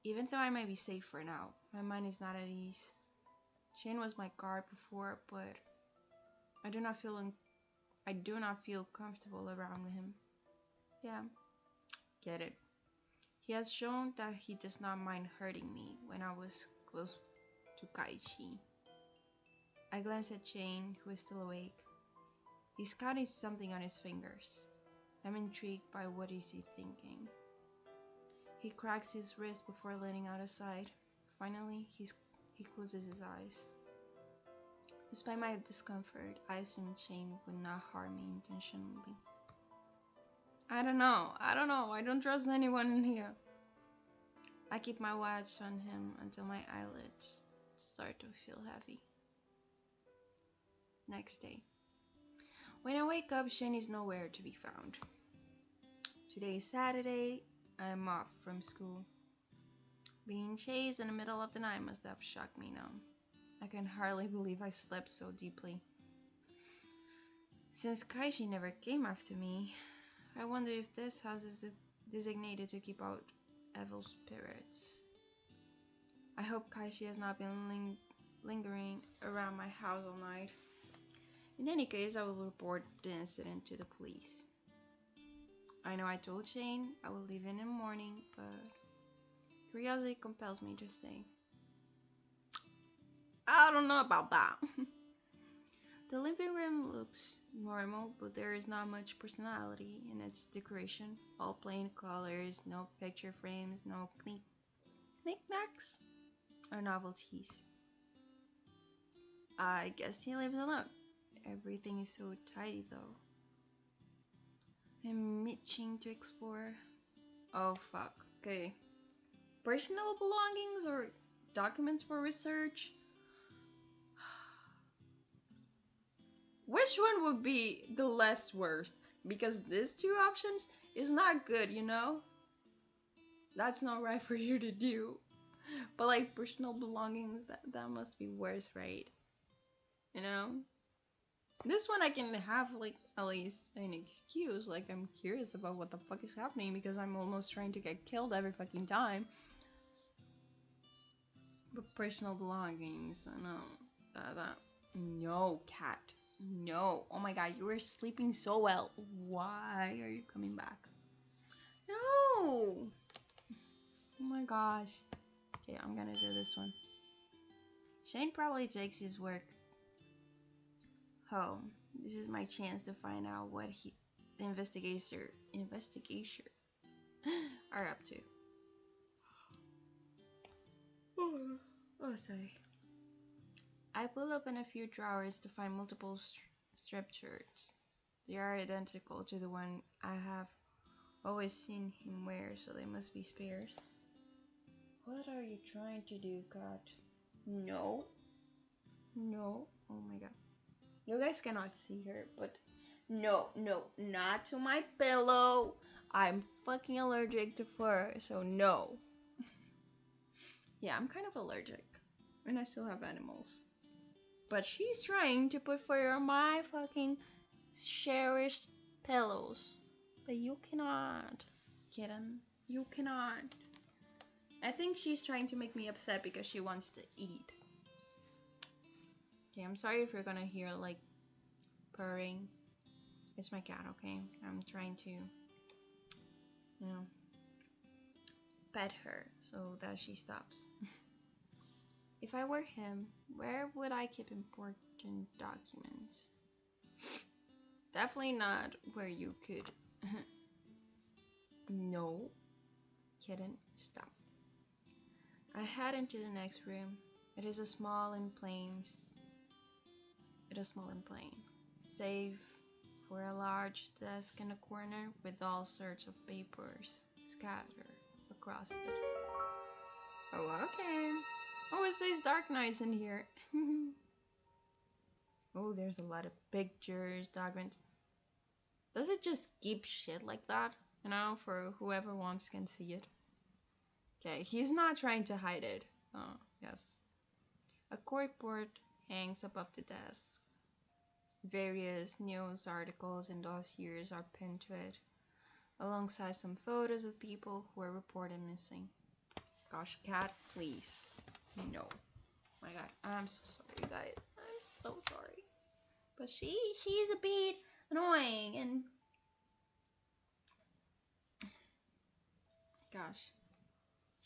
Even though I might be safe for now, my mind is not at ease. Shane was my guard before, but I do not feel comfortable around him. Yeah, get it. He has shown that he does not mind hurting me when I was close to Kaichi. I glance at Shane, who is still awake. He's counting something on his fingers. I'm intrigued by what is he thinking. He cracks his wrist before letting out a sigh. Finally, he closes his eyes. Despite my discomfort, I assumed Shane would not harm me intentionally. I don't know. I don't trust anyone in here. I keep my watch on him until my eyelids start to feel heavy. Next day. When I wake up, Shane is nowhere to be found. Today is Saturday. I am off from school. Being chased in the middle of the night must have shocked me now. I can hardly believe I slept so deeply. Since Kaishi never came after me, I wonder if this house is designated to keep out evil spirits. I hope Kaishi has not been lingering around my house all night. In any case, I will report the incident to the police. I know I told Shane I will leave in the morning, but curiosity compels me to stay. I don't know about that. The living room looks normal, but there is not much personality in its decoration. All plain colors, no picture frames, no knickknacks or novelties. I guess he lives alone. Everything is so tidy though. I'm itching to explore. Oh fuck, okay. Personal belongings or documents for research? Which one would be the less worst? Because these two options is not good, you know? That's not right for you to do. But like personal belongings, that must be worse, right? You know? This one I can have like at least an excuse, like I'm curious about what the fuck is happening because I'm almost trying to get killed every fucking time. But personal belongings, no. No, cat. No. Oh my god, you were sleeping so well. Why are you coming back? No! Oh my gosh. Okay, I'm gonna do this one. Shane probably takes his work home. This is my chance to find out what the investigation are up to. Oh, sorry. I pull open a few drawers to find multiple striped shirts. They are identical to the one I have always seen him wear, so they must be spares. What are you trying to do, cat? No. No. Oh my god. You guys cannot see her, but no, not to my pillow. I'm fucking allergic to fur, so no. Yeah, I'm kind of allergic. And I still have animals. But she's trying to put fur on my fucking cherished pillows. But you cannot, kitten. You cannot. I think she's trying to make me upset because she wants to eat. Okay, I'm sorry if you're gonna hear like purring. It's my cat, okay? I'm trying to, pet her so that she stops. If I were him, where would I keep important documents? Definitely not where you could. No, kidding. Stop. I head into the next room. It is small and plain, save for a large desk in a corner with all sorts of papers scattered across it. Oh, okay. Oh, it says Dark Knights in here. Oh, there's a lot of pictures, documents. Does it just keep shit like that? For whoever wants can see it. Okay, he's not trying to hide it. Oh, yes. A corkboard hangs above the desk. Various news articles and dossiers are pinned to it, alongside some photos of people who are reported missing. Gosh, cat, please. No. My god, I'm so sorry, guys. I'm so sorry. But she's a bit annoying and gosh,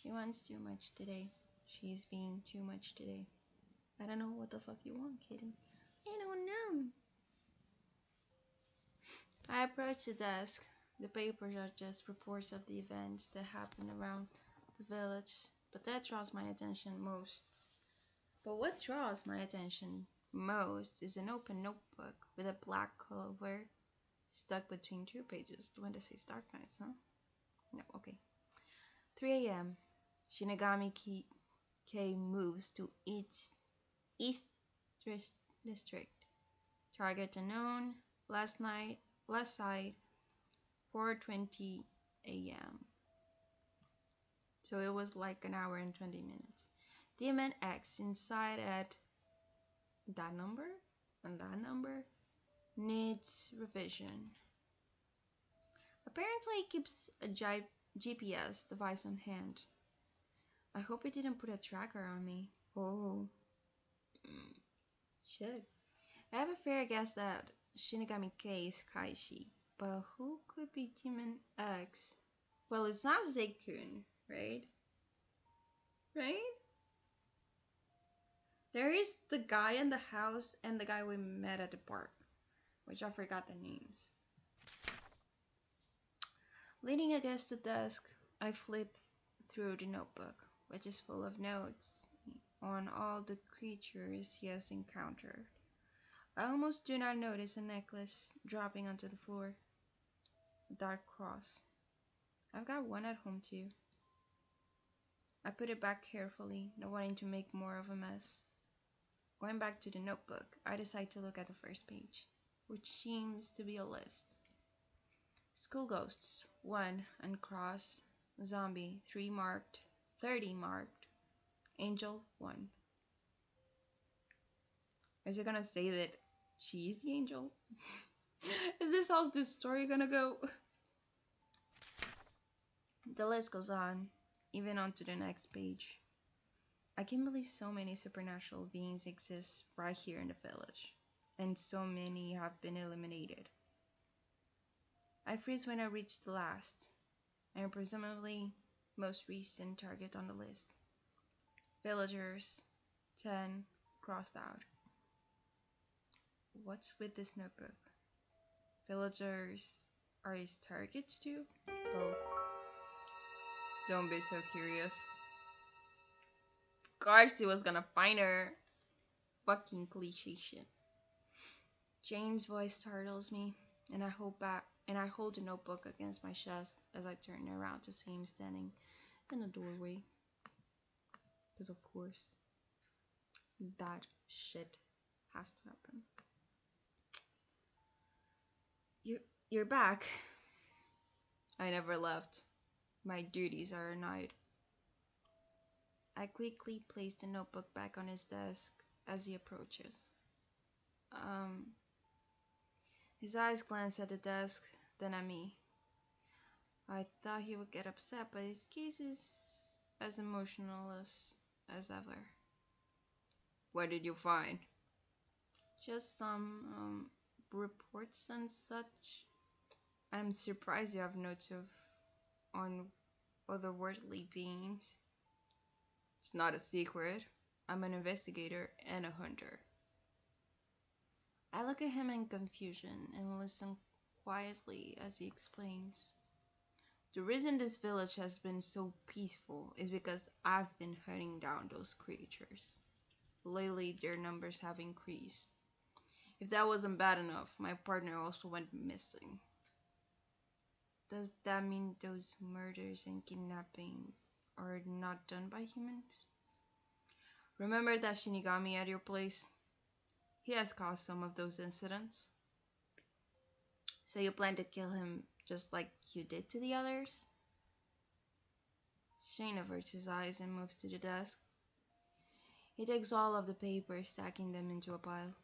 she wants too much today. She's being too much today. I don't know what the fuck you want, kitty. I don't know. I approach the desk. The papers are just reports of the events that happen around the village, but that draws my attention most. But what draws my attention most is an open notebook with a black cover stuck between two pages. The one that says Dark Knights, huh? No, okay. 3 a.m. Shinigami K moves to East District. Target unknown. Last side, 4:20 a.m. So it was like an hour and 20 minutes. Demon X inside at that number and that number needs revision. Apparently, he keeps a GPS device on hand. I hope he didn't put a tracker on me. Oh, shit. I have a fair guess that Shinigami K is Kaishi, but who could be Demon X? Well, it's not Zekun, right? Right? There is the guy in the house and the guy we met at the park, which I forgot the names. Leaning against the desk, I flip through the notebook, which is full of notes on all the creatures he has encountered. I almost do not notice a necklace dropping onto the floor. A dark cross. I've got one at home too. I put it back carefully, not wanting to make more of a mess. Going back to the notebook, I decide to look at the first page, which seems to be a list. School ghosts, 1 uncrossed. Zombie, 3 marked. 30 marked. Angel, 1. Is it gonna say that she's the angel? Is this how this story gonna go? The list goes on, even on to the next page. I can't believe so many supernatural beings exist right here in the village, and so many have been eliminated. I freeze when I reach the last, and presumably most recent target on the list. Villagers, 10 crossed out. What's with this notebook? Villagers are his targets too? Oh, don't be so curious. Of course he was gonna find her. Fucking cliche shit. Jane's voice startles me, and I hold the notebook against my chest as I turn around to see him standing in the doorway. Because of course, that shit has to happen. You're back. I never left. My duties are a night. I quickly place the notebook back on his desk as he approaches. His eyes glance at the desk, then at me. I thought he would get upset, but his case is as emotional as ever. What did you find? Just some reports and such. I'm surprised you have notes of on otherworldly beings. It's not a secret. I'm an investigator and a hunter. I look at him in confusion and listen quietly as he explains. The reason this village has been so peaceful is because I've been hunting down those creatures. Lately, their numbers have increased. If that wasn't bad enough, my partner also went missing. Does that mean those murders and kidnappings are not done by humans? Remember that Shinigami at your place? He has caused some of those incidents. So you plan to kill him just like you did to the others? Shane averts his eyes and moves to the desk. He takes all of the papers, stacking them into a pile.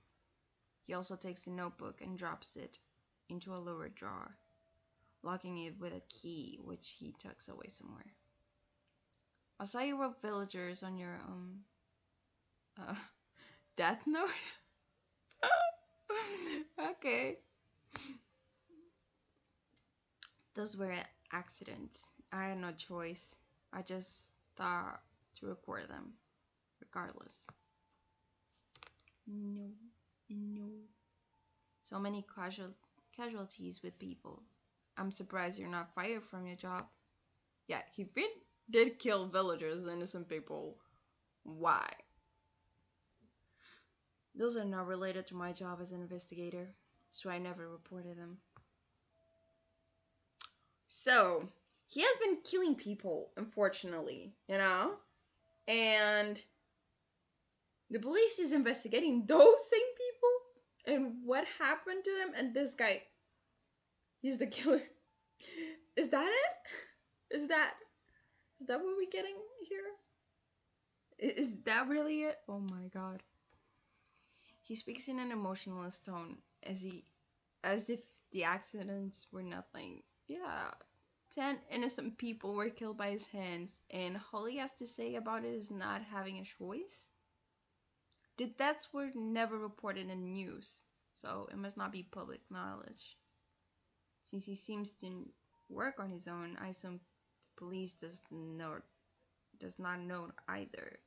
He also takes the notebook and drops it into a lower drawer, locking it with a key which he tucks away somewhere. I saw you wrote villagers on your uh death note. Okay. Those were accidents. I had no choice. I just thought to record them, regardless. No, no. So many casualties with people. I'm surprised you're not fired from your job. Yeah, he did kill villagers, innocent people. Why? Those are not related to my job as an investigator, so I never reported them. So, he has been killing people, unfortunately, you know? And the police is investigating those same people and what happened to them, and this guy, he's the killer. Is that it? Is that what we're getting here? Is that really it? Oh my god. He speaks in an emotionless tone as if the accidents were nothing. Yeah. 10 innocent people were killed by his hands, and all he has to say about it is not having a choice? The deaths were never reported in the news, so it must not be public knowledge. Since he seems to work on his own, I assume the police does not know either.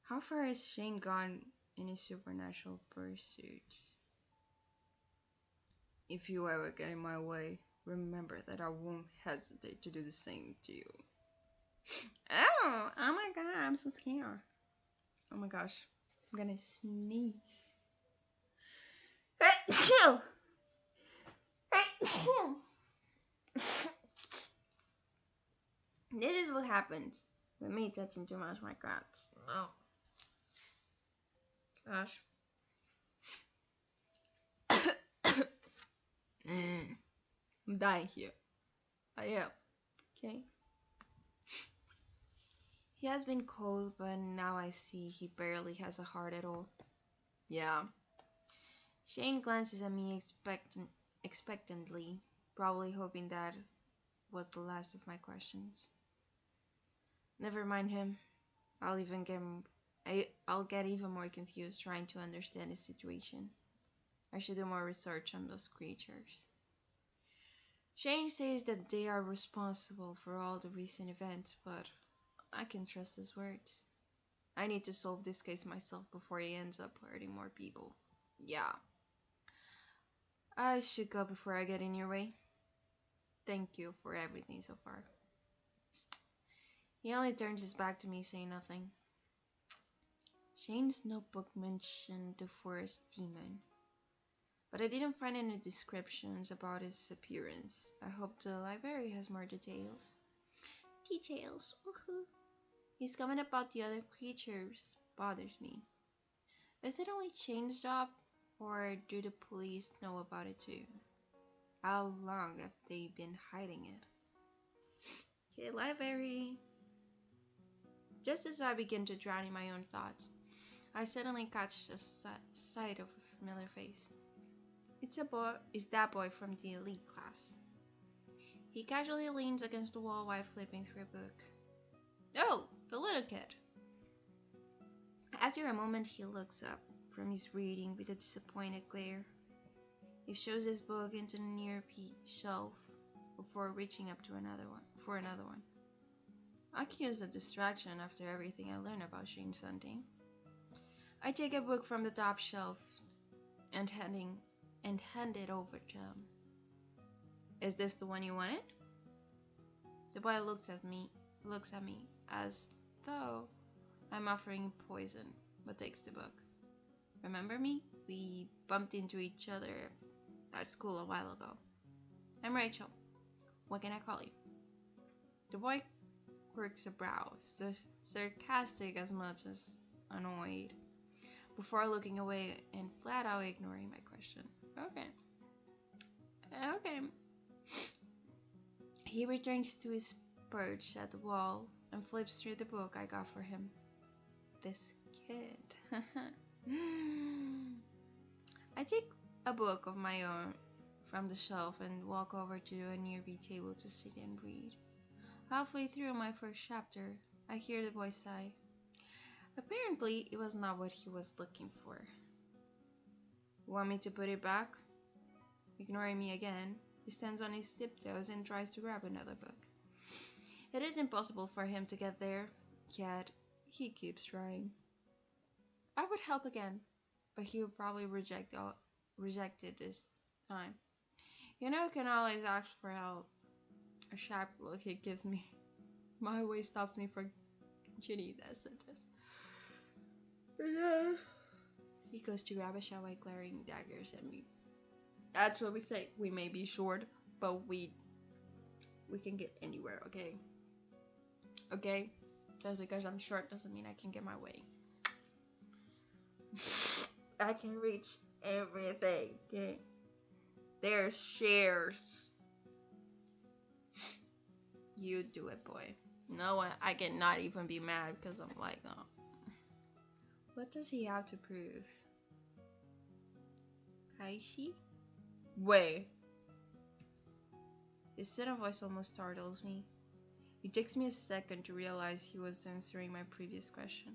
How far has Shane gone in his supernatural pursuits? If you ever get in my way, remember that I won't hesitate to do the same to you. Oh my god, I'm so scared. Oh my gosh, I'm gonna sneeze. This is what happens with me touching too much my cats. Oh gosh. I'm dying here. I am. Okay. He has been cold, but now I see he barely has a heart at all. Yeah. Shane glances at me expectantly, probably hoping that was the last of my questions. Never mind him. I'll get even more confused trying to understand his situation. I should do more research on those creatures. Shane says that they are responsible for all the recent events, but I can trust his words. I need to solve this case myself before he ends up hurting more people. Yeah. I should go before I get in your way. Thank you for everything so far. He only turns his back to me, saying nothing. Shane's notebook mentioned the forest demon, but I didn't find any descriptions about his appearance. I hope the library has more details. Details, woohoo. His comment about the other creatures bothers me. Is it only Shane's job, or do the police know about it too? How long have they been hiding it? Okay, library. Just as I begin to drown in my own thoughts, I suddenly catch a sight of a familiar face. It's that boy from the elite class. He casually leans against the wall while flipping through a book. Oh, the little kid. After a moment, he looks up from his reading with a disappointed glare. He shoves his book into the nearby shelf before reaching up to another one. I can use a distraction after everything I learned about Shane Sunday. I take a book from the top shelf and hand it over to him. Is this the one you wanted? The boy looks at me as though I'm offering poison, but takes the book. Remember me? We bumped into each other at school a while ago. I'm Rachel. What can I call you? The boy quirks a brow, sarcastic as much as annoyed, before looking away and flat out ignoring my question. Okay. He returns to his perch at the wall and flips through the book I got for him. This kid. I take a book of my own from the shelf and walk over to a nearby table to sit and read. Halfway through my first chapter, I hear the boy sigh. Apparently, it was not what he was looking for. Want me to put it back? Ignoring me again, he stands on his tiptoes and tries to grab another book. It is impossible for him to get there, yet he keeps trying. I would help again, but he would probably reject it this time. You can always ask for help. A sharp look he gives me. My way stops me from continuing that sentence. He goes to grab a shell while glaring daggers at me. That's what we say. We may be short, but we can get anywhere, okay? Okay? Just because I'm short doesn't mean I can get my way. I can reach everything, okay? There's shares. You do it, boy. No, I cannot even be mad because I'm like, oh. What does he have to prove? Kaishi? Wait. His tone of voice almost startles me. It takes me a second to realize he was answering my previous question.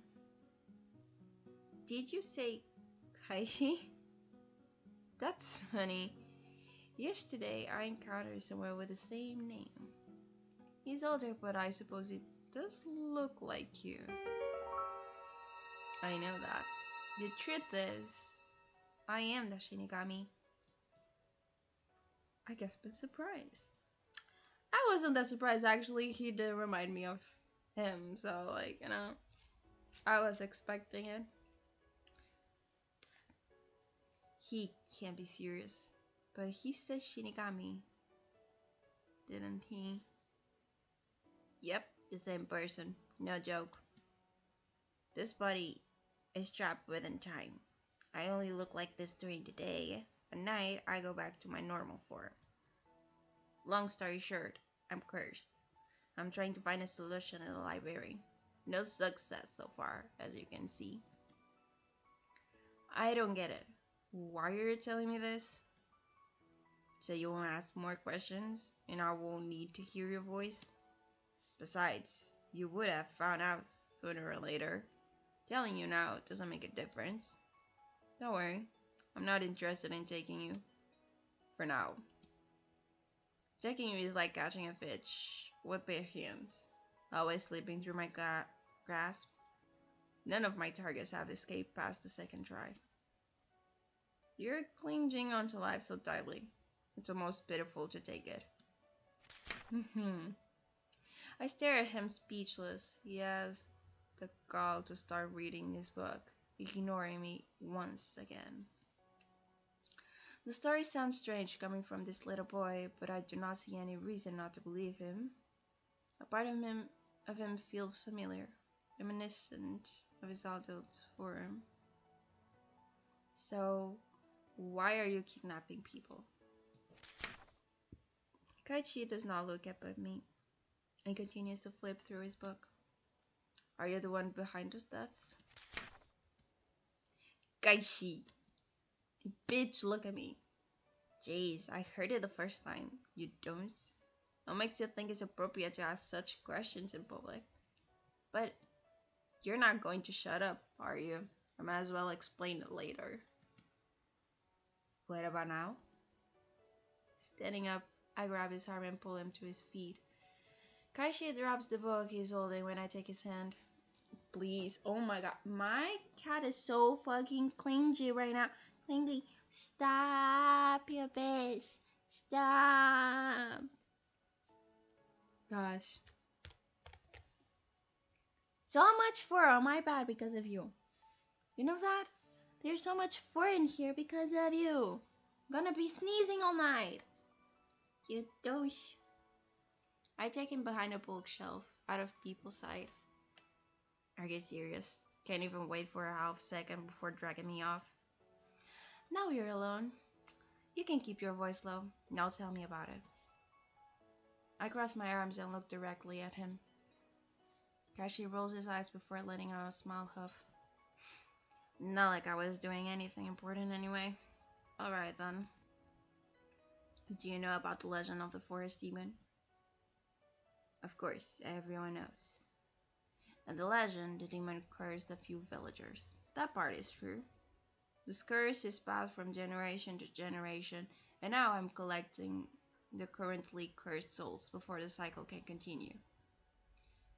Did you say Kaishi? That's funny. Yesterday I encountered someone with the same name. He's older, but I suppose it does look like you. I know that. The truth is, I am the Shinigami. I guess I'm surprised. I wasn't that surprised, actually. He did remind me of him, so, I was expecting it. He can't be serious, but he said Shinigami, didn't he? Yep, the same person. No joke. This body is trapped within time. I only look like this during the day. At night, I go back to my normal form. Long story short, I'm cursed. I'm trying to find a solution in the library. No success so far, as you can see. I don't get it. Why are you telling me this? So you won't ask more questions, and I won't need to hear your voice? Besides, you would have found out sooner or later. Telling you now doesn't make a difference. Don't worry, I'm not interested in taking you. For now. Taking you is like catching a fish with bare hands, always slipping through my grasp. None of my targets have escaped past the second try. You're clinging onto life so tightly. It's almost pitiful to take it. I stare at him speechless. He has the gall to start reading his book, ignoring me once again. The story sounds strange coming from this little boy, but I do not see any reason not to believe him. A part of him feels familiar, reminiscent of his adult form. So, why are you kidnapping people? Kaichi does not look up at me and continues to flip through his book. Are you the one behind those deaths? Kaichi! Bitch, look at me. Jeez, I heard it the first time. You don't? What makes you think it's appropriate to ask such questions in public? But you're not going to shut up, are you? I might as well explain it later. What about now? Standing up, I grab his arm and pull him to his feet. Kaishi drops the book he's holding when I take his hand. Please, oh my god, my cat is so fucking clingy right now. Clingy, stop your face. Stop. Gosh. So much fur on my bed because of you. You know that? There's so much fur in here because of you. I'm gonna be sneezing all night. You douche. I take him behind a bookshelf, out of people's sight. Are you serious? Can't even wait for a half second before dragging me off. Now you're alone. You can keep your voice low. Now tell me about it. I cross my arms and look directly at him. Kashi rolls his eyes before letting out a small huff. Not like I was doing anything important anyway. Alright then. Do you know about the legend of the forest demon? Of course, everyone knows. And the legend, the demon cursed a few villagers. That part is true. This curse is passed from generation to generation, and now I'm collecting the currently cursed souls before the cycle can continue.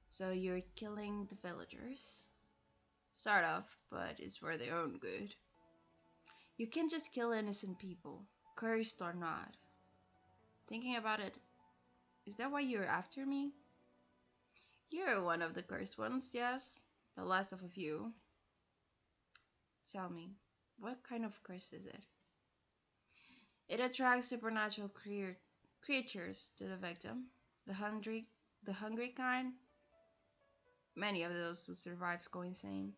So you're killing the villagers? Sort of, but it's for their own good. You can't just kill innocent people, cursed or not. Thinking about it, is that why you're after me? You're one of the cursed ones, yes? The last of a few. Tell me, what kind of curse is it? It attracts supernatural creatures to the victim. The hungry kind. Many of those who survive go insane.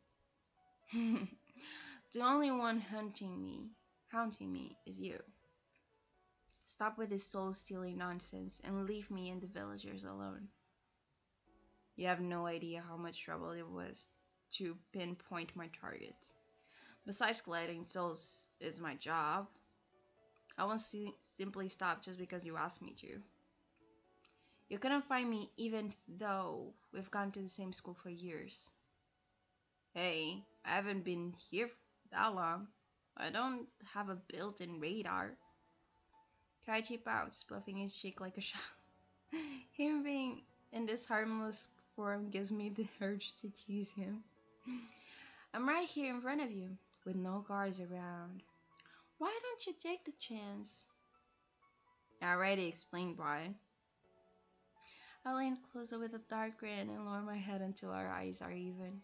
The only one haunting me is you. Stop with this soul-stealing nonsense and leave me and the villagers alone. You have no idea how much trouble it was to pinpoint my target. Besides collecting souls is my job. I won't simply stop just because you asked me to. You couldn't find me even though we've gone to the same school for years. Hey, I haven't been here that long. I don't have a built-in radar. Kaichi pouts, puffing his cheek like a shot. Him being in this harmless form gives me the urge to tease him. I'm right here in front of you, with no guards around. Why don't you take the chance? I already explained why. I lean closer with a dark grin and lower my head until our eyes are even.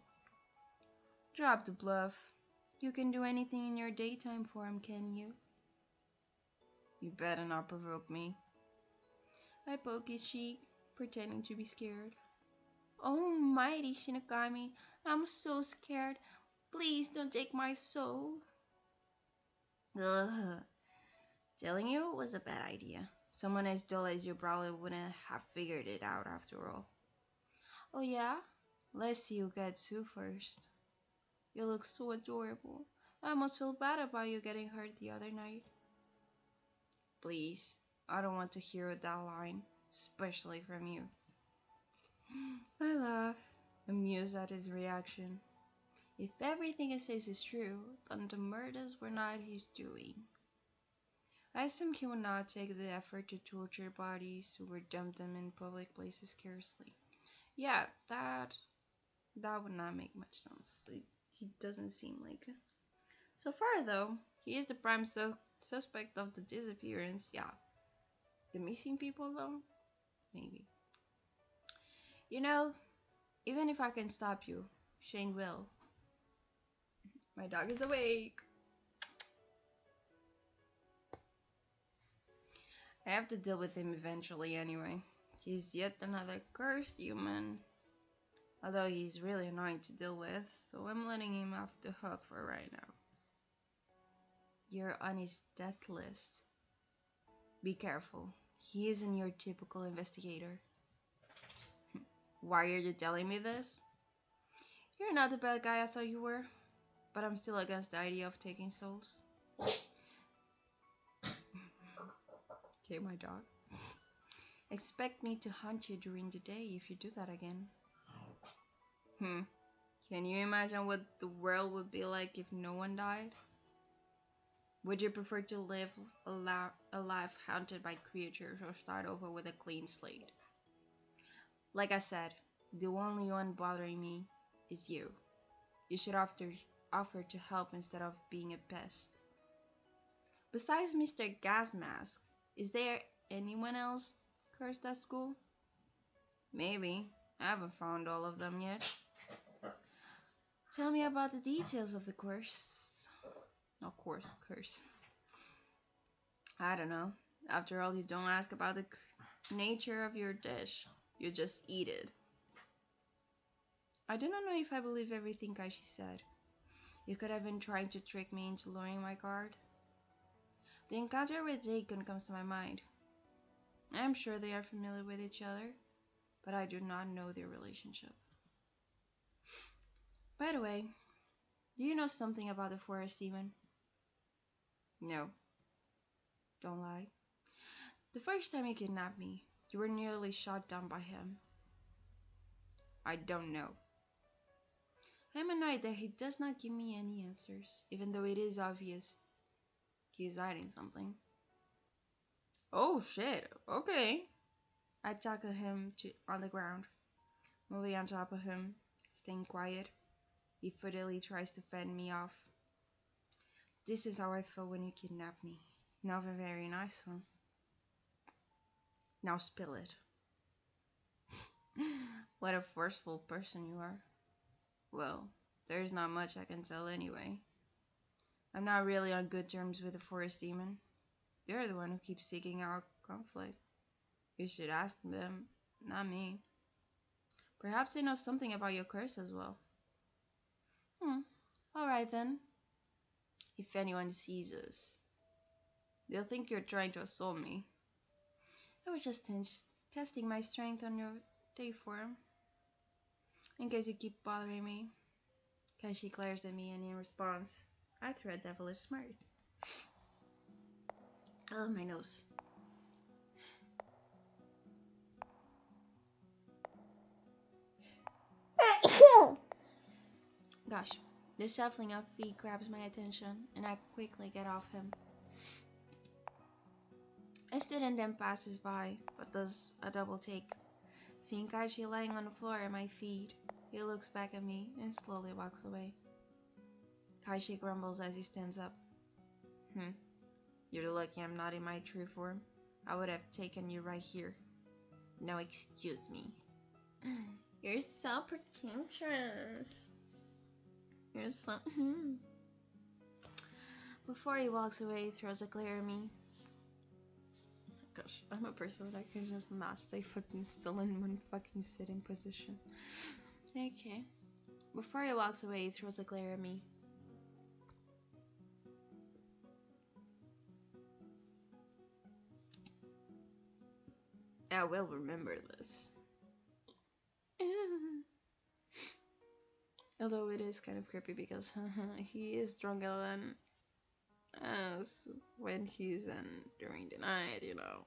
Drop the bluff. You can do anything in your daytime form, can you? You better not provoke me. I poke his cheek, pretending to be scared. Almighty Shinigami, I'm so scared. Please don't take my soul. Ugh. Telling you was a bad idea. Someone as dull as you probably wouldn't have figured it out after all. Oh yeah? Let's see who gets who first. You look so adorable. I almost feel bad about you getting hurt the other night. Please, I don't want to hear that line, especially from you. I laugh, amused at his reaction. If everything he says is true, then the murders were not his doing. I assumed he would not take the effort to torture bodies or dump them in public places carelessly. Yeah, that would not make much sense. He doesn't seem like it. So far, though, he is the prime suspect of the disappearance. Yeah. The missing people, though? Maybe. You know, even if I can stop you, Shane will. My dog is awake. I have to deal with him eventually anyway. He's yet another cursed human. Although he's really annoying to deal with, so I'm letting him off the hook for right now. You're on his death list. Be careful. He isn't your typical investigator. Why are you telling me this? You're not the bad guy I thought you were, but I'm still against the idea of taking souls. Okay, my dog. Expect me to hunt you during the day if you do that again. Can you imagine what the world would be like if no one died? Would you prefer to live a life haunted by creatures or start over with a clean slate? Like I said, the only one bothering me is you. You should offer to help instead of being a pest. Besides Mr. Gas Mask, is there anyone else cursed at school? Maybe. I haven't found all of them yet. Tell me about the details of the curse. Not course, curse. I don't know. After all, you don't ask about the nature of your dish. You just eat it. I do not know if I believe everything Kaishi said. You could have been trying to trick me into lowering my guard. The encounter with Daikon comes to my mind. I am sure they are familiar with each other, but I do not know their relationship. By the way, do you know something about the forest demon? No. Don't lie. The first time you kidnapped me, you were nearly shot down by him. I don't know. I am annoyed that he does not give me any answers, even though it is obvious he is hiding something. Oh shit, okay. I tackle him on the ground, moving on top of him, staying quiet. He futilely tries to fend me off. This is how I feel when you kidnap me. Not a very nice one. Now spill it. What a forceful person you are. Well, there's not much I can tell anyway. I'm not really on good terms with the forest demon. They're the one who keeps seeking out conflict. You should ask them, not me. Perhaps they know something about your curse as well. Alright then. If anyone sees us, they'll think you're trying to assault me. I was just testing my strength on your day form. In case you keep bothering me. Kashi glares at me and in response, I throw a devilish smirk. Oh, my nose. Gosh, the shuffling of feet grabs my attention and I quickly get off him. A student then passes by, but does a double take. Seeing Kaishi lying on the floor at my feet, he looks back at me and slowly walks away. Kaishi grumbles as he stands up. You're lucky I'm not in my true form. I would have taken you right here. Now excuse me. You're so pretentious. You're so... Before he walks away, he throws a glare at me. Gosh, I'm a person that can just not stay fucking still in one fucking sitting position. Okay. Before he walks away, he throws a glare at me. I will remember this. Although it is kind of creepy because he is stronger than us when he's in during the night, you know.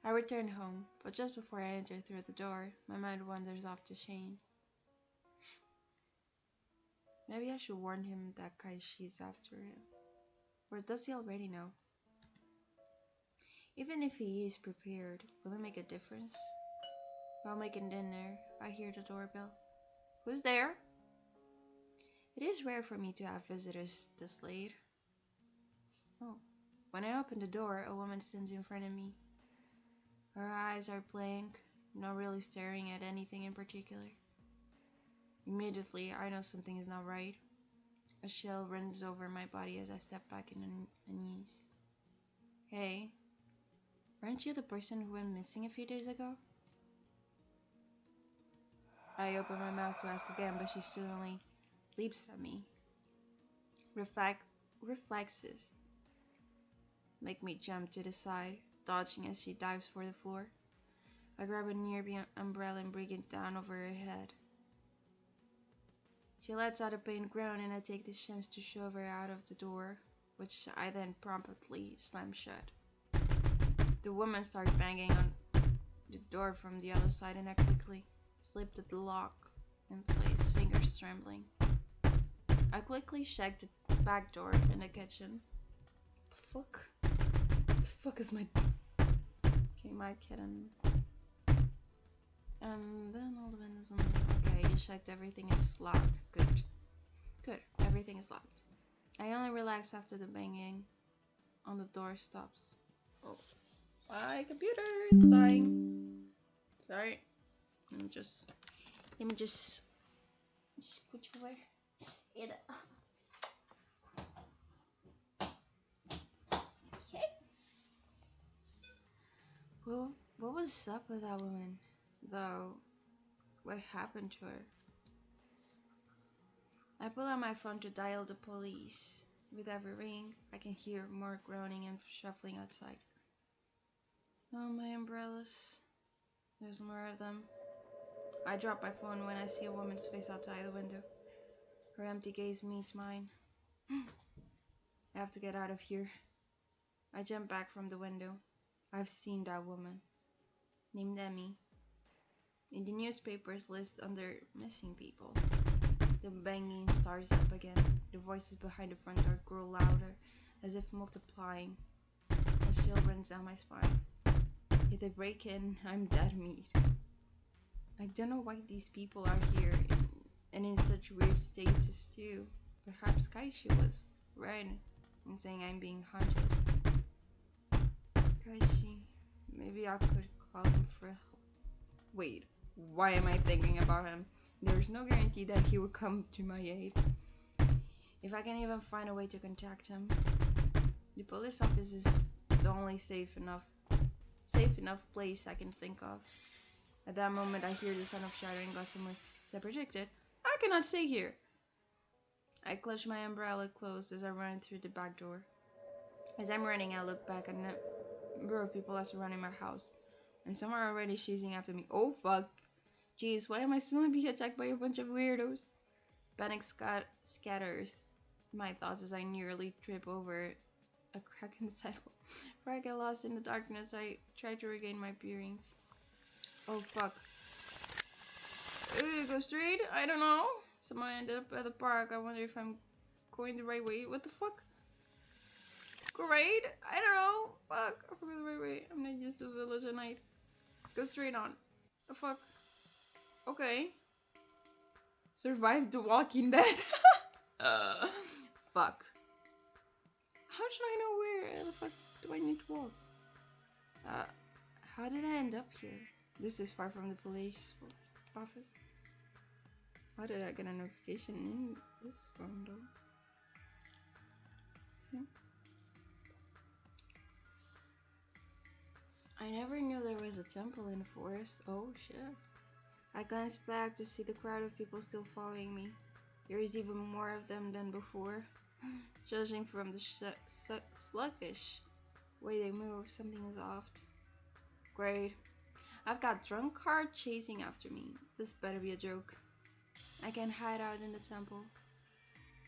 I return home, but just before I enter through the door, my mind wanders off to Shane. Maybe I should warn him that Kaishi's after him. Or does he already know? Even if he is prepared, will it make a difference? While making dinner, I hear the doorbell. Who's there? It is rare for me to have visitors this late. Oh. When I open the door, a woman stands in front of me. Her eyes are blank, not really staring at anything in particular. Immediately, I know something is not right. A chill runs over my body as I step back in unease. Hey, aren't you the person who went missing a few days ago? I open my mouth to ask again, but she suddenly leaps at me. Reflexes make me jump to the side, dodging as she dives for the floor. I grab a nearby umbrella and bring it down over her head. She lets out a pained groan and I take this chance to shove her out of the door, which I then promptly slam shut. The woman starts banging on the door from the other side and I quickly slipped the lock in place, fingers trembling. I quickly checked the back door in the kitchen. The fuck? What the fuck is my... Okay, my kitten. And then all the windows on the... Okay, you checked everything is locked. Good. Good, everything is locked. I only relax after the banging on the door stops. Oh, my computer is dying. Sorry. Let me just put you away. Okay. Well, what was up with that woman, though? What happened to her? I pull out my phone to dial the police. With every ring, I can hear more groaning and shuffling outside. Oh, my umbrellas. There's more of them. I drop my phone when I see a woman's face outside the window. Her empty gaze meets mine. I have to get out of here. I jump back from the window. I've seen that woman. Named Emmy. In the newspapers list under missing people. The banging starts up again. The voices behind the front door grow louder, as if multiplying. A chill runs down my spine. If they break in, I'm dead meat. I don't know why these people are here and in such weird status too. Perhaps Kaishi was right in saying I'm being haunted. Kaishi, maybe I could call him for help. Wait, why am I thinking about him? There's no guarantee that he will come to my aid. If I can even find a way to contact him. The police office is the only safe enough place I can think of. At that moment, I hear the sound of shattering glass somewhere. As I predicted, I cannot stay here. I clutch my umbrella closed as I run through the back door. As I'm running, I look back and a number of people are surrounding my house. And some are already chasing after me. Oh fuck. Jeez, why am I suddenly being attacked by a bunch of weirdos? Panic scatters my thoughts as I nearly trip over a crack in the sidewalk. Before I get lost in the darkness, I try to regain my bearings. Oh fuck. Go straight? I don't know. Somehow I ended up at the park. I wonder if I'm going the right way. What the fuck? Great? I don't know. Fuck. I forgot the right way. I'm not used to the village at night. Go straight on. The fuck? Okay. Survived the Walking Dead. Fuck. How should I know where the fuck do I need to walk? How did I end up here? This is far from the police office. How did I get a notification in this phone though? Okay. I never knew there was a temple in the forest. Oh shit. I glanced back to see the crowd of people still following me. There is even more of them than before. Judging from the sluggish way they move, something is off. Great. I've got drunk car chasing after me. This better be a joke. I can hide out in the temple,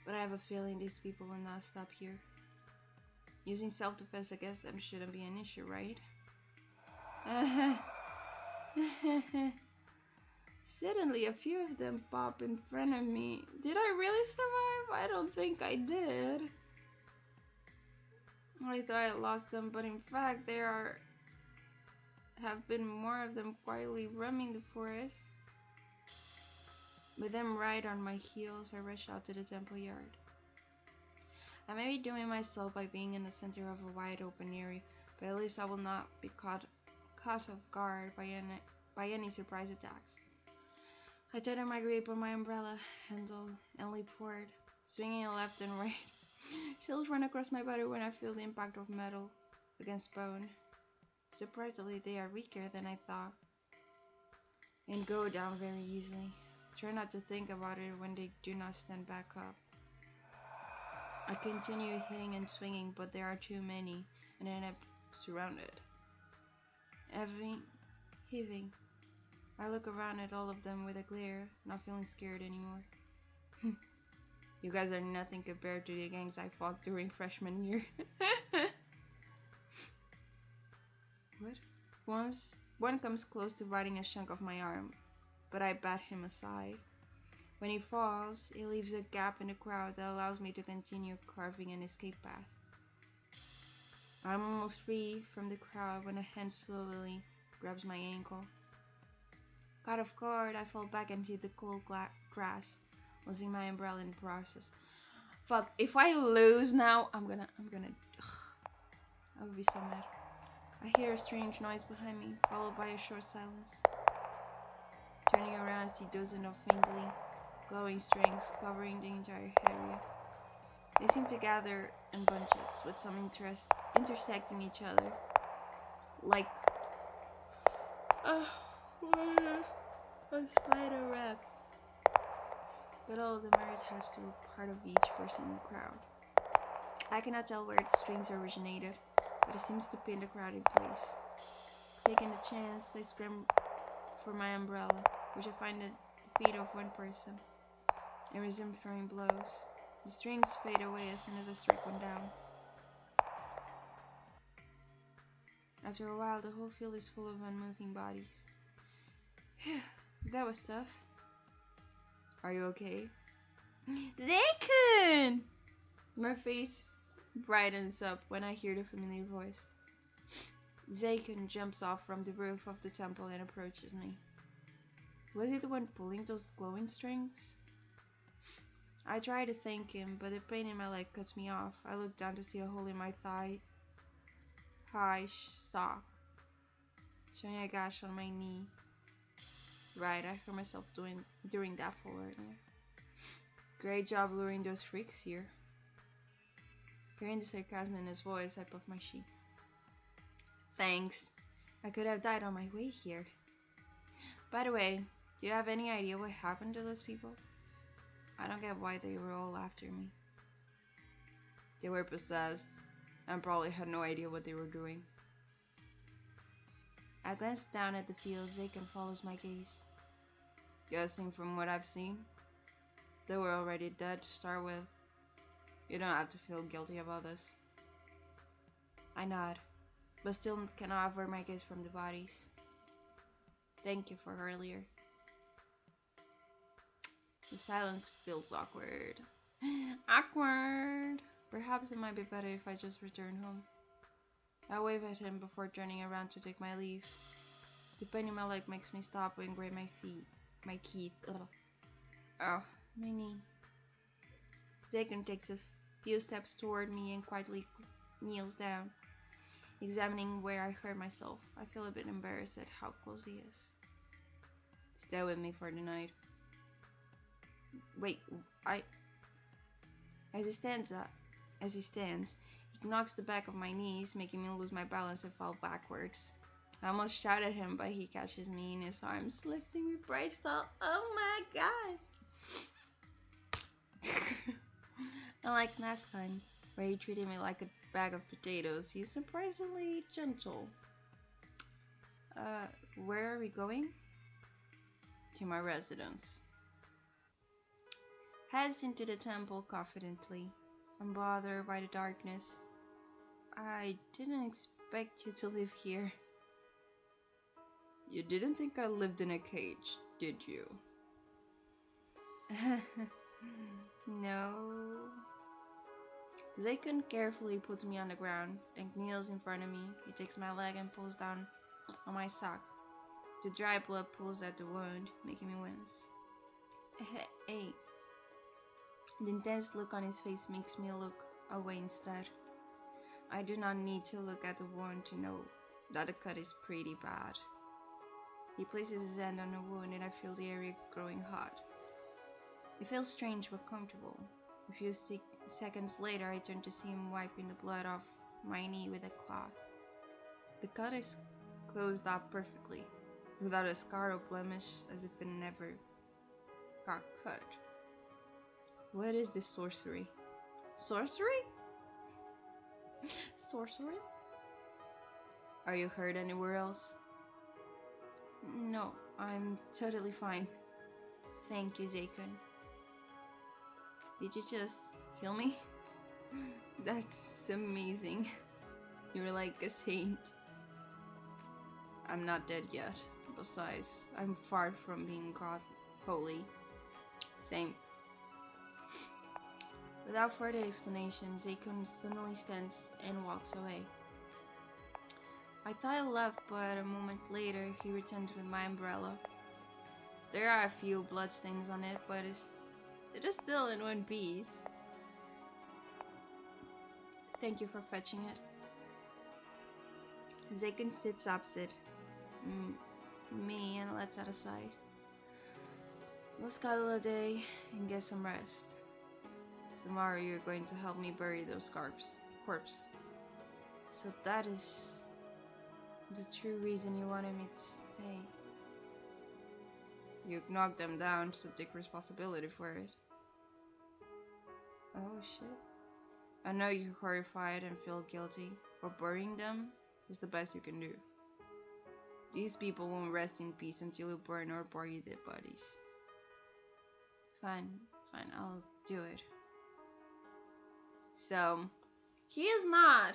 but I have a feeling these people will not stop here. Using self-defense against them shouldn't be an issue, right? Suddenly, a few of them pop in front of me. Did I really survive? I don't think I did. I thought I lost them, but in fact, there have been more of them quietly roaming the forest. With them right on my heels, I rush out to the temple yard. I may be doing myself by being in the center of a wide open area, but at least I will not be caught off guard by any surprise attacks. I tighten my grip on my umbrella handle and leap forward, swinging left and right. Chills run across my body when I feel the impact of metal against bone. Surprisingly, they are weaker than I thought, and go down very easily. Try not to think about it when they do not stand back up. I continue hitting and swinging, but there are too many, and I end up surrounded. Heaving. I look around at all of them with a glare, not feeling scared anymore. You guys are nothing compared to the gangs I fought during freshman year. What? Once One comes close to biting a chunk of my arm, but I bat him aside. When he falls, it leaves a gap in the crowd that allows me to continue carving an escape path. I'm almost free from the crowd when a hand slowly grabs my ankle. Caught off guard, I fall back and hit the cold grass, losing my umbrella in the process. Fuck, if I lose now, I'm gonna, I would be so mad. I hear a strange noise behind me, followed by a short silence. Turning around, I see dozens of faintly glowing strings covering the entire area. They seem to gather in bunches, with some intersecting each other, like a spider web. But all of them are attached to a part of each person in the crowd. I cannot tell where the strings originated, but it seems to pin the crowd in place. Taking the chance, I scramble for my umbrella, which I find at the feet of one person, and resume throwing blows. The strings fade away as soon as I strike one down. After a while, the whole field is full of unmoving bodies. That was tough. Are you okay? Zakun! My face brightens up when I hear the familiar voice. Zakun jumps off from the roof of the temple and approaches me. Was he the one pulling those glowing strings? I try to thank him, but the pain in my leg cuts me off. I look down to see a hole in my high sock, showing a gash on my knee. Right, I heard myself during that fall earlier. Great job luring those freaks here. Hearing the sarcasm in his voice, I puff my cheeks. Thanks. I could have died on my way here. By the way, do you have any idea what happened to those people? I don't get why they were all after me. They were possessed and probably had no idea what they were doing. I glance down at the field. Zakun follows my gaze. Guessing from what I've seen, they were already dead to start with. You don't have to feel guilty about this. I nod, but still cannot avert my gaze from the bodies. Thank you for earlier. The silence feels awkward. Awkward! Perhaps it might be better if I just return home. I wave at him before turning around to take my leave. The pain in my leg makes me stop and grate my teeth. Oh, my knee. Zakun takes a few steps toward me and quietly kneels down, examining where I hurt myself. I feel a bit embarrassed at how close he is. Stay with me for the night. Wait, As he stands, he knocks the back of my knees, making me lose my balance and fall backwards. I almost shout at him, but he catches me in his arms, lifting me bright style. Oh my god! Unlike last time, where he treated me like a bag of potatoes, he's surprisingly gentle. Where are we going? To my residence. Heads into the temple confidently, unbothered by the darkness. I didn't expect you to live here. You didn't think I lived in a cage, did you? No. Zakun carefully puts me on the ground, then kneels in front of me. He takes my leg and pulls down on my sock. The dry blood pulls at the wound, making me wince. Hey. The intense look on his face makes me look away instead. I do not need to look at the wound to know that the cut is pretty bad. He places his hand on the wound and I feel the area growing hot. It feels strange but comfortable. A few seconds later, I turn to see him wiping the blood off my knee with a cloth. The cut is closed up perfectly, without a scar or blemish, as if it never got cut. What is this sorcery? Sorcery? Sorcery? Are you hurt anywhere else? No, I'm totally fine. Thank you, Zakun. Did you just heal me? That's amazing. You're like a saint. I'm not dead yet. Besides, I'm far from being god holy. Same. Without further explanation, Zakun suddenly stands and walks away. I thought I left, but a moment later he returned with my umbrella. There are a few bloodstains on it, but it is still in one piece. Thank you for fetching it. Zakun sits opposite me and lets out a sigh. Let's call it a day and get some rest. Tomorrow you're going to help me bury those corpse. So that is the true reason you wanted me to stay. You knocked them down, so take responsibility for it. Oh shit. I know you're horrified and feel guilty, but burying them is the best you can do. These people won't rest in peace until you burn or bury their bodies. Fine, I'll do it. So, he is not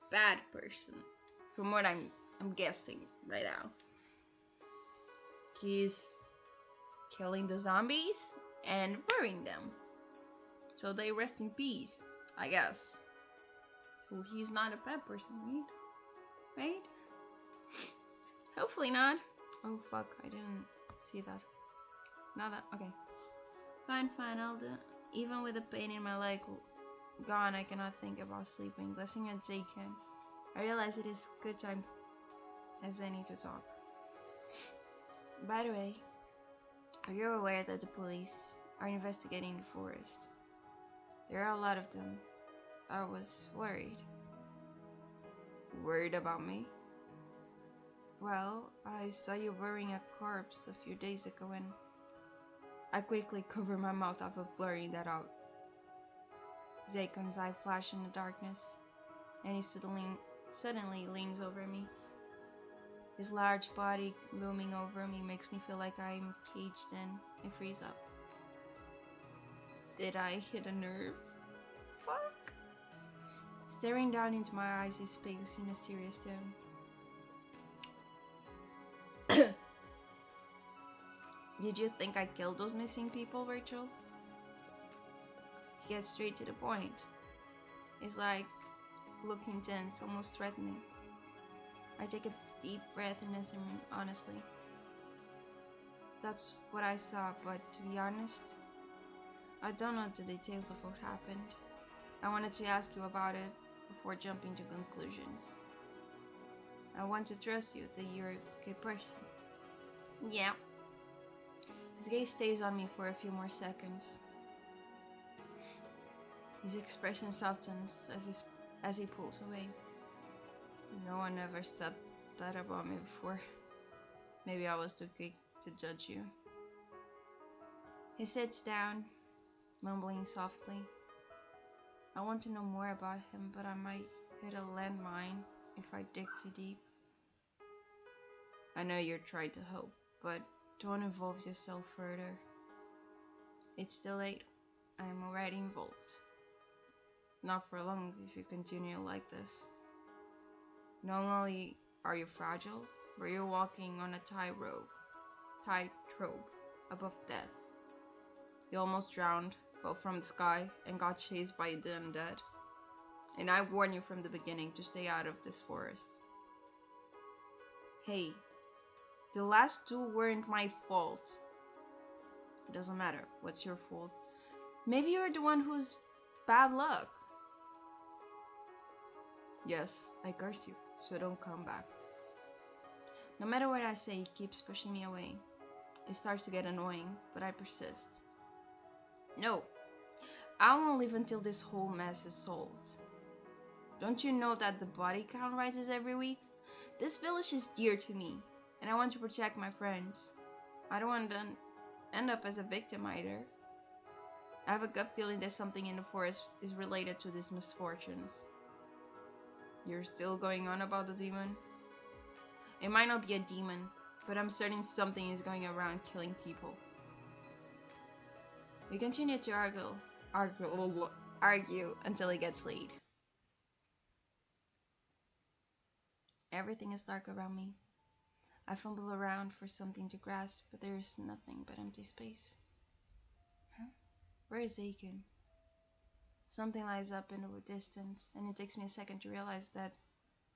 a bad person, from what I'm guessing right now. He's killing the zombies and burying them, so they rest in peace, I guess. So he's not a bad person, right? Hopefully not. Oh fuck, I didn't see that. Not that, okay. Fine, I'll do it. Even with the pain in my leg gone, I cannot think about sleeping. Blessing at Zakun. I realize it is good time as any to talk. By the way, are you aware that the police are investigating the forest? There are a lot of them. I was worried. Worried about me? Well, I saw you burying a corpse a few days ago and I quickly covered my mouth off of blurring that out. Zakun's eye flashed in the darkness, and he suddenly leans over me. His large body looming over me makes me feel like I'm caged in. I freeze up. Did I hit a nerve? Fuck. Staring down into my eyes, he speaks in a serious tone. Did you think I killed those missing people, Rachel? He gets straight to the point. His eyes looking tense, almost threatening. I take a deep breath and answer him honestly. That's what I saw, but to be honest, I don't know the details of what happened. I wanted to ask you about it before jumping to conclusions. I want to trust you that you're a good person. Yeah. His gaze stays on me for a few more seconds. His expression softens as he pulls away. No one ever said that about me before. Maybe I was too quick to judge you. He sits down, mumbling softly. I want to know more about him, but I might hit a landmine if I dig too deep. I know you're trying to help, but don't involve yourself further. It's too late. I am already involved. Not for long if you continue like this. Not only are you fragile, but you're walking on a tightrope above death. You almost drowned, fell from the sky, and got chased by the undead. And I warned you from the beginning to stay out of this forest. Hey, the last two weren't my fault. It doesn't matter what's your fault. Maybe you're the one who's bad luck. Yes, I curse you, so don't come back. No matter what I say, he keeps pushing me away. It starts to get annoying, but I persist. No, I won't leave until this whole mess is solved. Don't you know that the body count rises every week? This village is dear to me, and I want to protect my friends. I don't want to end up as a victim either. I have a gut feeling that something in the forest is related to these misfortunes. You're still going on about the demon? It might not be a demon, but I'm certain something is going around killing people. We continue to argue until it gets late. Everything is dark around me. I fumble around for something to grasp, but there is nothing but empty space. Huh? Where is Aiken? Something lights up in the distance, and it takes me a second to realize that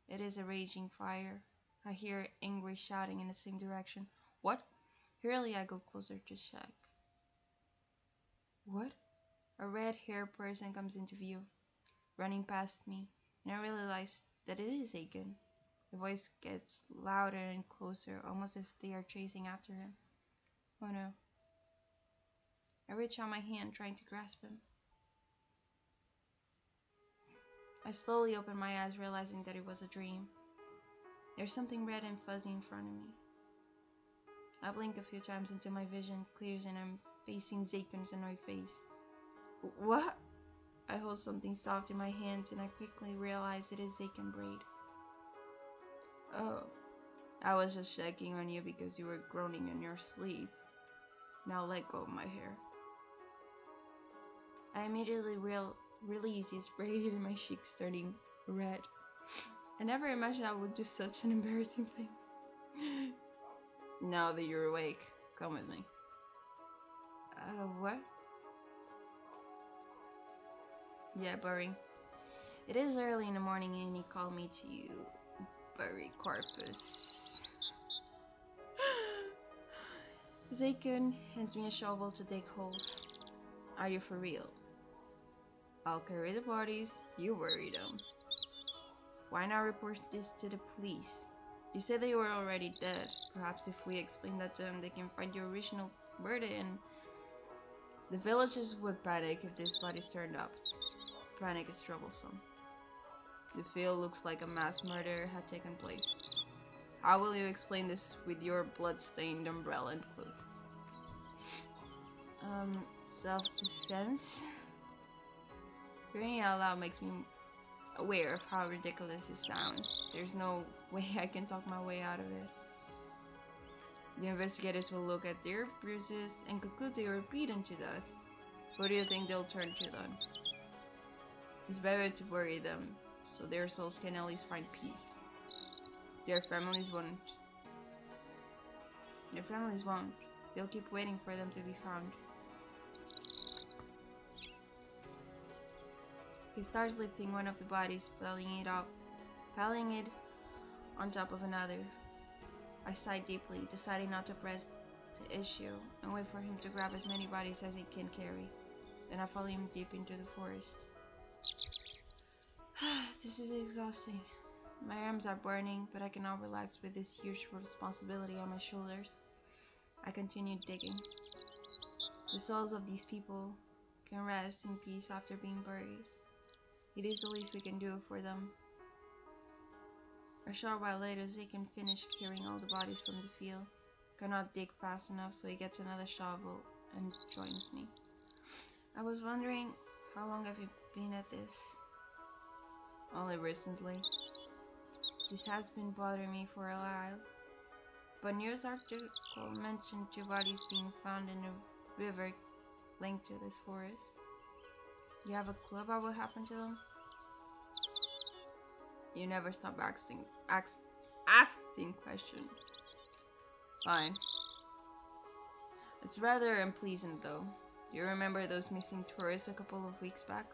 it is a raging fire. I hear angry shouting in the same direction. What? Hurriedly, I go closer to check. What? A red-haired person comes into view, running past me, and I realize that it is Aiken. The voice gets louder and closer, almost as if they are chasing after him. Oh no. I reach out my hand, trying to grasp him. I slowly open my eyes, realizing that it was a dream. There's something red and fuzzy in front of me. I blink a few times until my vision clears and I'm facing Zaken's annoyed face. What? I hold something soft in my hands and I quickly realize it is Zaken Braid. Oh, I was just checking on you because you were groaning in your sleep. Now let go of my hair. I immediately release his braid and my cheeks turning red. I never imagined I would do such an embarrassing thing. Now that you're awake, come with me. What? Yeah, Burry. It is early in the morning and he called me to you, Burry Corpus. Zaken hands me a shovel to dig holes. Are you for real? I'll carry the bodies, you bury them. Why not report this to the police? You said they were already dead. Perhaps if we explain that to them, they can find your original murder and... The villagers would panic if these bodies turned up. Panic is troublesome. The field looks like a mass murder had taken place. How will you explain this with your blood-stained umbrella and clothes? Self-defense? Hearing it out loud makes me aware of how ridiculous it sounds. There's no way I can talk my way out of it. The investigators will look at their bruises and conclude they were beaten to death. Who do you think they'll turn to then? It's better to bury them, so their souls can at least find peace. Their families won't. Their families won't. They'll keep waiting for them to be found. He starts lifting one of the bodies, piling it on top of another. I sigh deeply, deciding not to press the issue and wait for him to grab as many bodies as he can carry. Then I follow him deep into the forest. This is exhausting. My arms are burning, but I cannot relax with this huge responsibility on my shoulders. I continue digging. The souls of these people can rest in peace after being buried. It is the least we can do for them. A short while later, Zaken finished carrying all the bodies from the field. Cannot dig fast enough, so he gets another shovel and joins me. I was wondering, how long have you been at this? Only recently. This has been bothering me for a while. But news article mentioned 2 bodies being found in a river linked to this forest. You have a clue about what happened to them? You never stop asking questions. Fine. It's rather unpleasant though. You remember those missing tourists a couple of weeks back?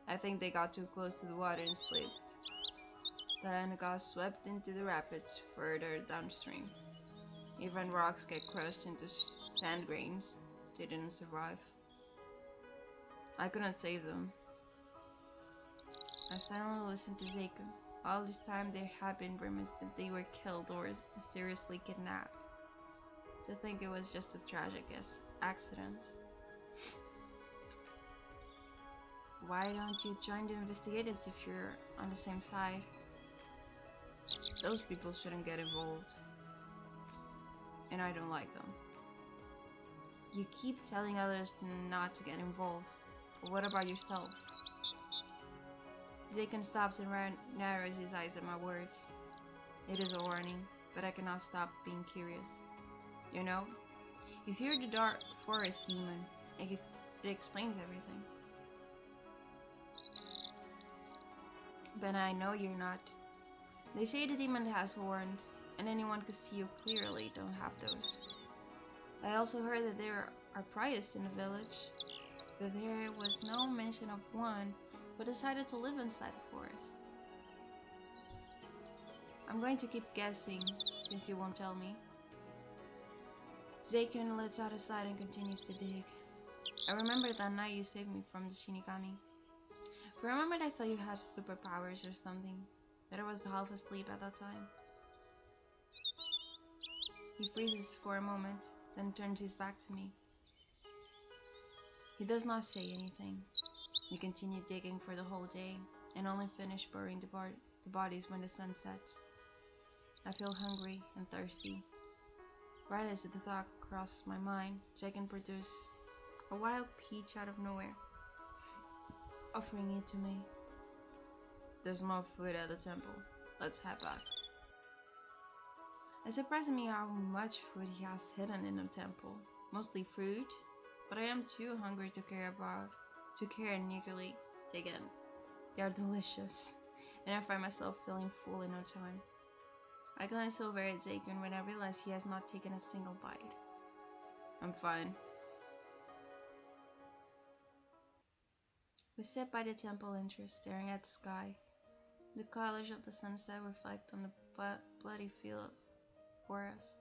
I think they got too close to the water and slipped. Then got swept into the rapids further downstream. Even rocks get crushed into sand grains. They didn't survive. I couldn't save them. I silently listened to Zaken. All this time there had been rumors that they were killed or mysteriously kidnapped. To think it was just a tragic accident. Why don't you join the investigators if you're on the same side? Those people shouldn't get involved. And I don't like them. You keep telling others not to get involved. But what about yourself? Zaken stops and narrows his eyes at my words. It is a warning, but I cannot stop being curious. You know, if you're the dark forest demon, it explains everything. But I know you're not. They say the demon has horns, and anyone could see you clearly don't have those. I also heard that there are priests in the village, but there was no mention of one who decided to live inside the forest. I'm going to keep guessing, since you won't tell me. Zeikun lets out a sigh and continues to dig. I remember that night you saved me from the Shinigami. For a moment I thought you had superpowers or something, but I was half asleep at that time. He freezes for a moment, then turns his back to me. He does not say anything. We continue digging for the whole day, and only finish burying the bodies when the sun sets. I feel hungry and thirsty. Right as the thought crosses my mind, Jagan produces a wild peach out of nowhere, offering it to me. There's more food at the temple. Let's head back. It surprises me how much food he has hidden in the temple. Mostly fruit, but I am too hungry to care and eagerly dig in. They are delicious, and I find myself feeling full in no time. I glance over at Zeikun when I realize he has not taken a single bite. I'm fine. We sit by the temple entrance, staring at the sky. The colors of the sunset reflect on the bloody field for us.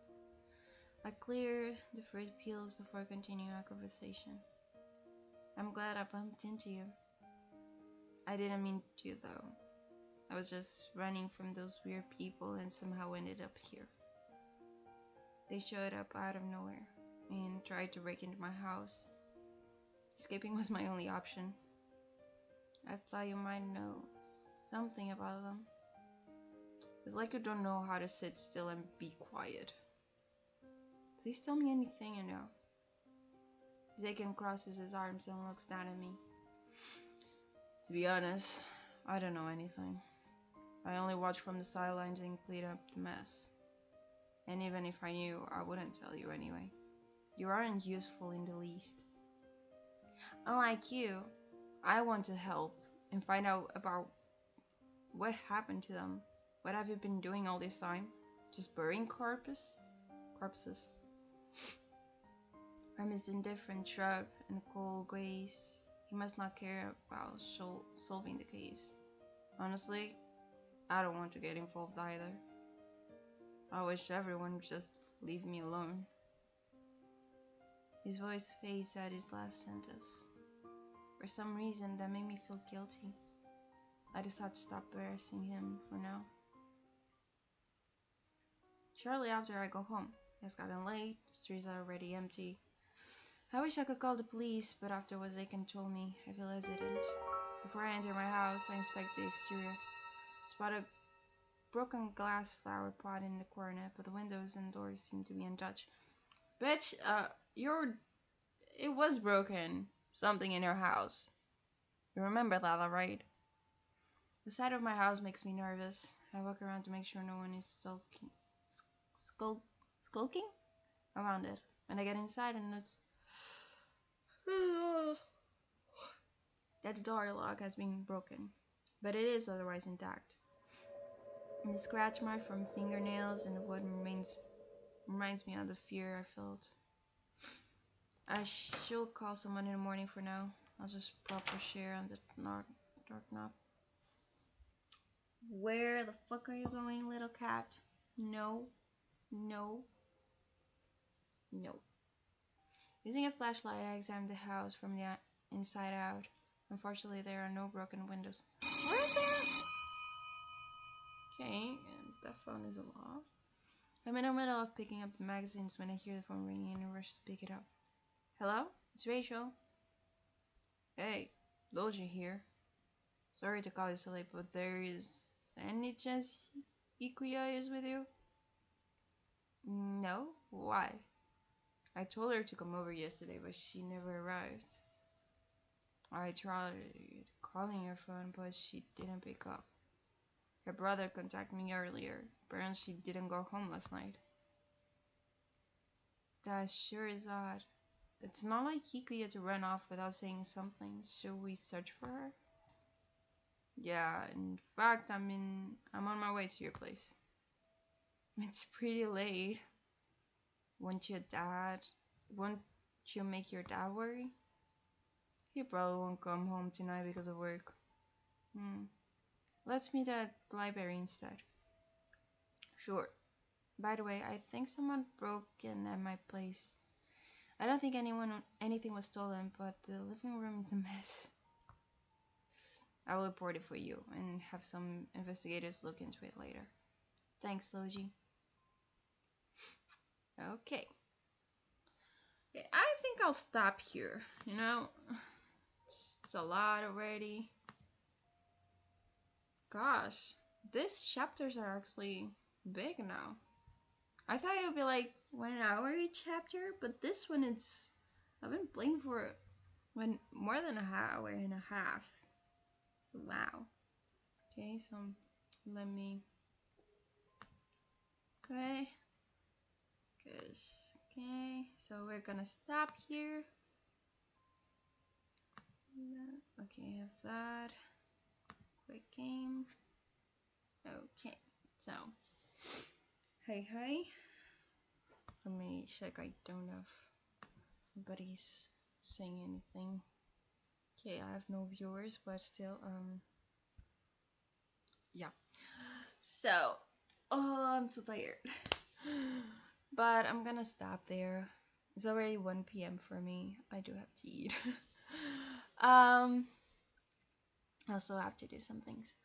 I clear the fruit peels before continuing our conversation. I'm glad I bumped into you. I didn't mean to, though. I was just running from those weird people and somehow ended up here. They showed up out of nowhere and tried to break into my house. Escaping was my only option. I thought you might know something about them. It's like you don't know how to sit still and be quiet. Please tell me anything you know. Zaken crosses his arms and looks down at me. To be honest, I don't know anything. I only watch from the sidelines and clean up the mess. And even if I knew, I wouldn't tell you anyway. You aren't useful in the least. Unlike you, I want to help and find out about what happened to them. What have you been doing all this time? Just burying corpses? From his indifferent shrug and cold gaze, he must not care about solving the case. Honestly, I don't want to get involved either. I wish everyone would just leave me alone. His voice fades at his last sentence. For some reason, that made me feel guilty. I decided to stop harassing him for now. Shortly after I go home, it's gotten late, the streets are already empty. I wish I could call the police, but after what Zaken told me, I feel hesitant. Before I enter my house, I inspect the exterior. Spot a broken glass flower pot in the corner, but the windows and doors seem to be untouched. Bitch, it was broken. Something in your house. You remember that, right? The sight of my house makes me nervous. I walk around to make sure no one is skulking around it. When I get inside and notice that the door lock has been broken, but it is otherwise intact. And the scratch mark from fingernails in the wood reminds me of the fear I felt. I should call someone in the morning for now. I'll just proper share on the dark knob. Where the fuck are you going, little cat? No. Using a flashlight, I examined the house from the inside out. Unfortunately, there are no broken windows. Where is there? Okay, and that sound is a lot. I'm in the middle of picking up the magazines when I hear the phone ringing and I rush to pick it up. Hello? It's Rachel. Hey, Doji here. Sorry to call you so late, but there is any chance Ikuya is with you? No? Why? I told her to come over yesterday, but she never arrived. I tried calling her phone, but she didn't pick up. Her brother contacted me earlier. Apparently she didn't go home last night. That sure is odd. It's not like Ikuya to run off without saying something. Should we search for her? Yeah, in fact, I'm on my way to your place. It's pretty late. Won't your dad won't you make your dad worry? He probably won't come home tonight because of work. Hmm. Let's meet at the library instead. Sure. By the way, I think someone broke in at my place. I don't think anything was stolen, but the living room is a mess. I will report it for you and have some investigators look into it later. Thanks, Logie. Okay. Okay, I think I'll stop here. It's a lot already. Gosh, these chapters are actually big now. I thought it would be like 1 hour each chapter, but this one I've been playing for more than an hour and a half. So wow. Okay, so let me. Okay. Okay, so we're gonna stop here. Okay, I have that. Quick game. Okay, so hey, hey. Let me check. I don't know if anybody's saying anything. Okay, I have no viewers, but still, yeah. So, oh, I'm so tired. But I'm gonna stop there. It's already 1 p.m. for me. I do have to eat. um, I also have to do some things.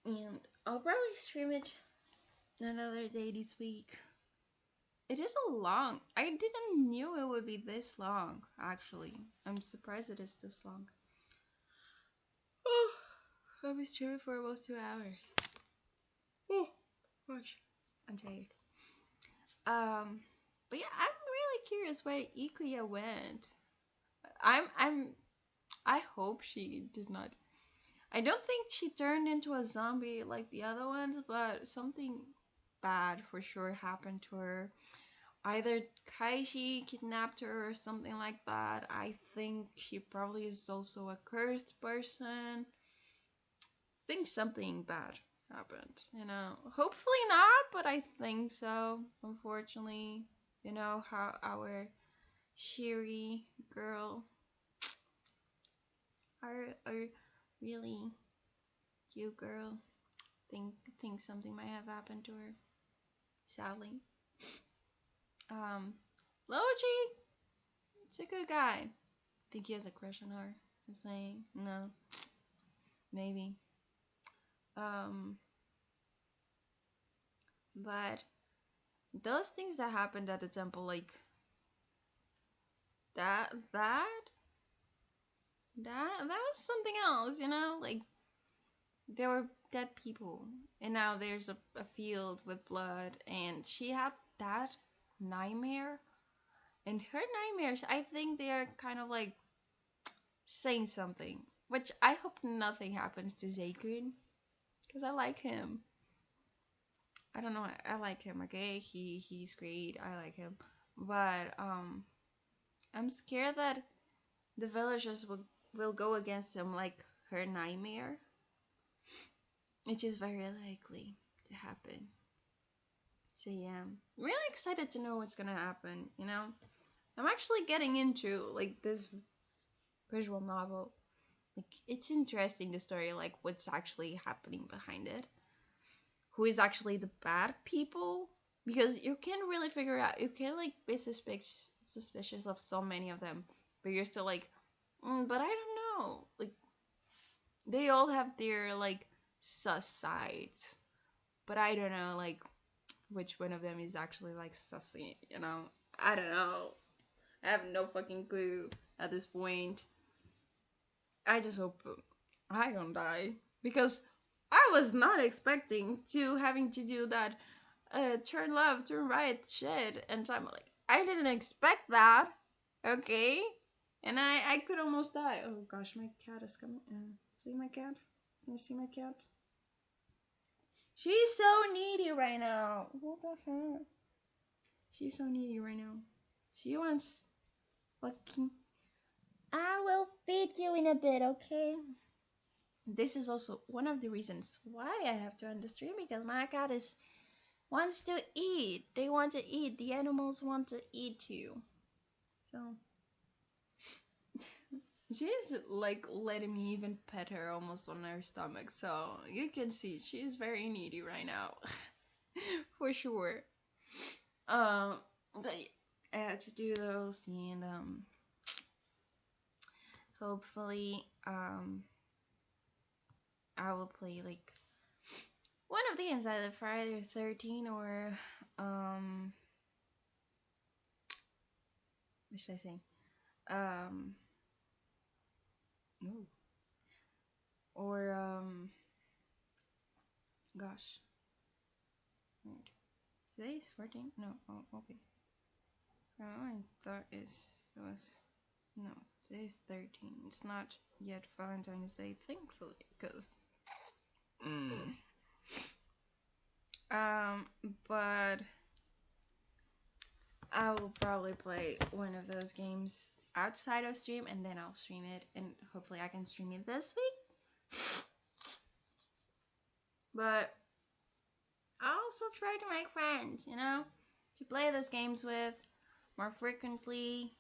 And I'll probably stream it another day this week. It is a long. I didn't knew it would be this long, actually. I'm surprised it is this long. Oh, I've been streaming for almost 2 hours. Oh, gosh. I'm tired. But yeah, I'm really curious where Ikuya went. I'm I hope she did not. I don't think she turned into a zombie like the other ones, but something bad for sure happened to her. Either Kaiji kidnapped her or something like that. I think she probably is also a cursed person. I think something bad happened. Hopefully not, but I think so. Unfortunately, how our Shiri girl, our really cute girl, think something might have happened to her. Sadly, Logi, it's a good guy. Think he has a crush on her? I'm saying no, maybe. Um, but those things that happened at the temple, like that was something else. Like there were dead people, and now there's a field with blood, and she had that nightmare, and her nightmares, I think they are kind of like saying something. Which I hope nothing happens to Zaykun, because I like him. I don't know. I like him. Okay, he's great. I like him, but I'm scared that the villagers will go against him like her nightmare, which is very likely to happen. So yeah, I'm really excited to know what's gonna happen. I'm actually getting into like this visual novel. Like it's interesting the story, like what's actually happening behind it. Who is actually the bad people? Because you can't really figure out. You can't like be suspicious of so many of them, but you're still like, but I don't know. Like they all have their like sus sides, but I don't know like which one of them is actually like sussy. I don't know. I have no fucking clue at this point. I just hope I don't die because I was not expecting to having to do that turn left, turn right shit, and I'm like, I didn't expect that. Okay, and I could almost die. Oh gosh, my cat is coming. See my cat? Can you see my cat? She's so needy right now. What the heck? She's so needy right now. She wants fucking. I will feed you in a bit, okay? this is also one of the reasons why I have to end the stream, because my cat is wants to eat. They want to eat. The animals want to eat too. So she's like letting me even pet her almost on her stomach. So you can see she's very needy right now. For sure. But I had to do those, and hopefully I will play like one of the games, either Friday the 13 or what should I say? No. Or gosh. Wait. Today's 14? No. Oh, okay. I thought it was no. Today's 13. It's not yet Valentine's Day, thankfully, because mm. But I will probably play one of those games outside of stream, and then I'll stream it, and hopefully I can stream it this week. But I'll also try to make friends, to play those games with more frequently,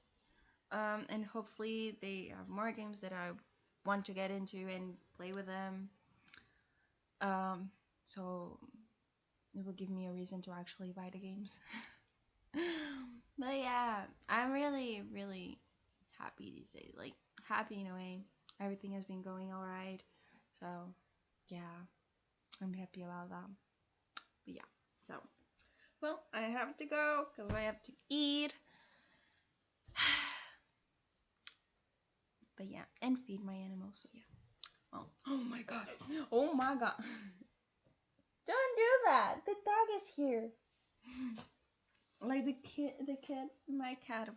and hopefully they have more games that I want to get into and play with them. So it will give me a reason to actually buy the games. But yeah, I'm really, really happy these days. Like, happy in a way. Everything has been going alright. So, yeah, I'm happy about that. But yeah, so, well, I have to go because I have to eat. But yeah, and feed my animals. So, yeah. Oh my god. Oh my god. Don't do that. The dog is here. Like my cat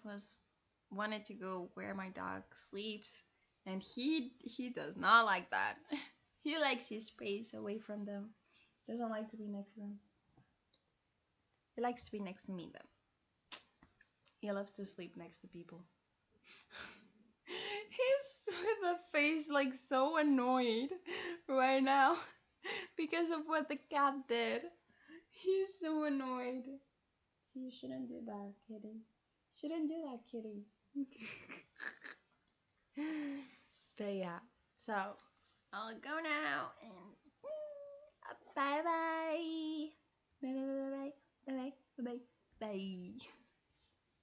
wanted to go where my dog sleeps, and he does not like that. He likes his space away from them. Doesn't like to be next to them. He likes to be next to me though. He loves to sleep next to people. He's with a face like so annoyed right now because of what the cat did. He's so annoyed. So you shouldn't do that, kitty. Shouldn't do that, kitty. But yeah, so I'll go now, and bye bye. Bye bye bye bye bye bye bye bye.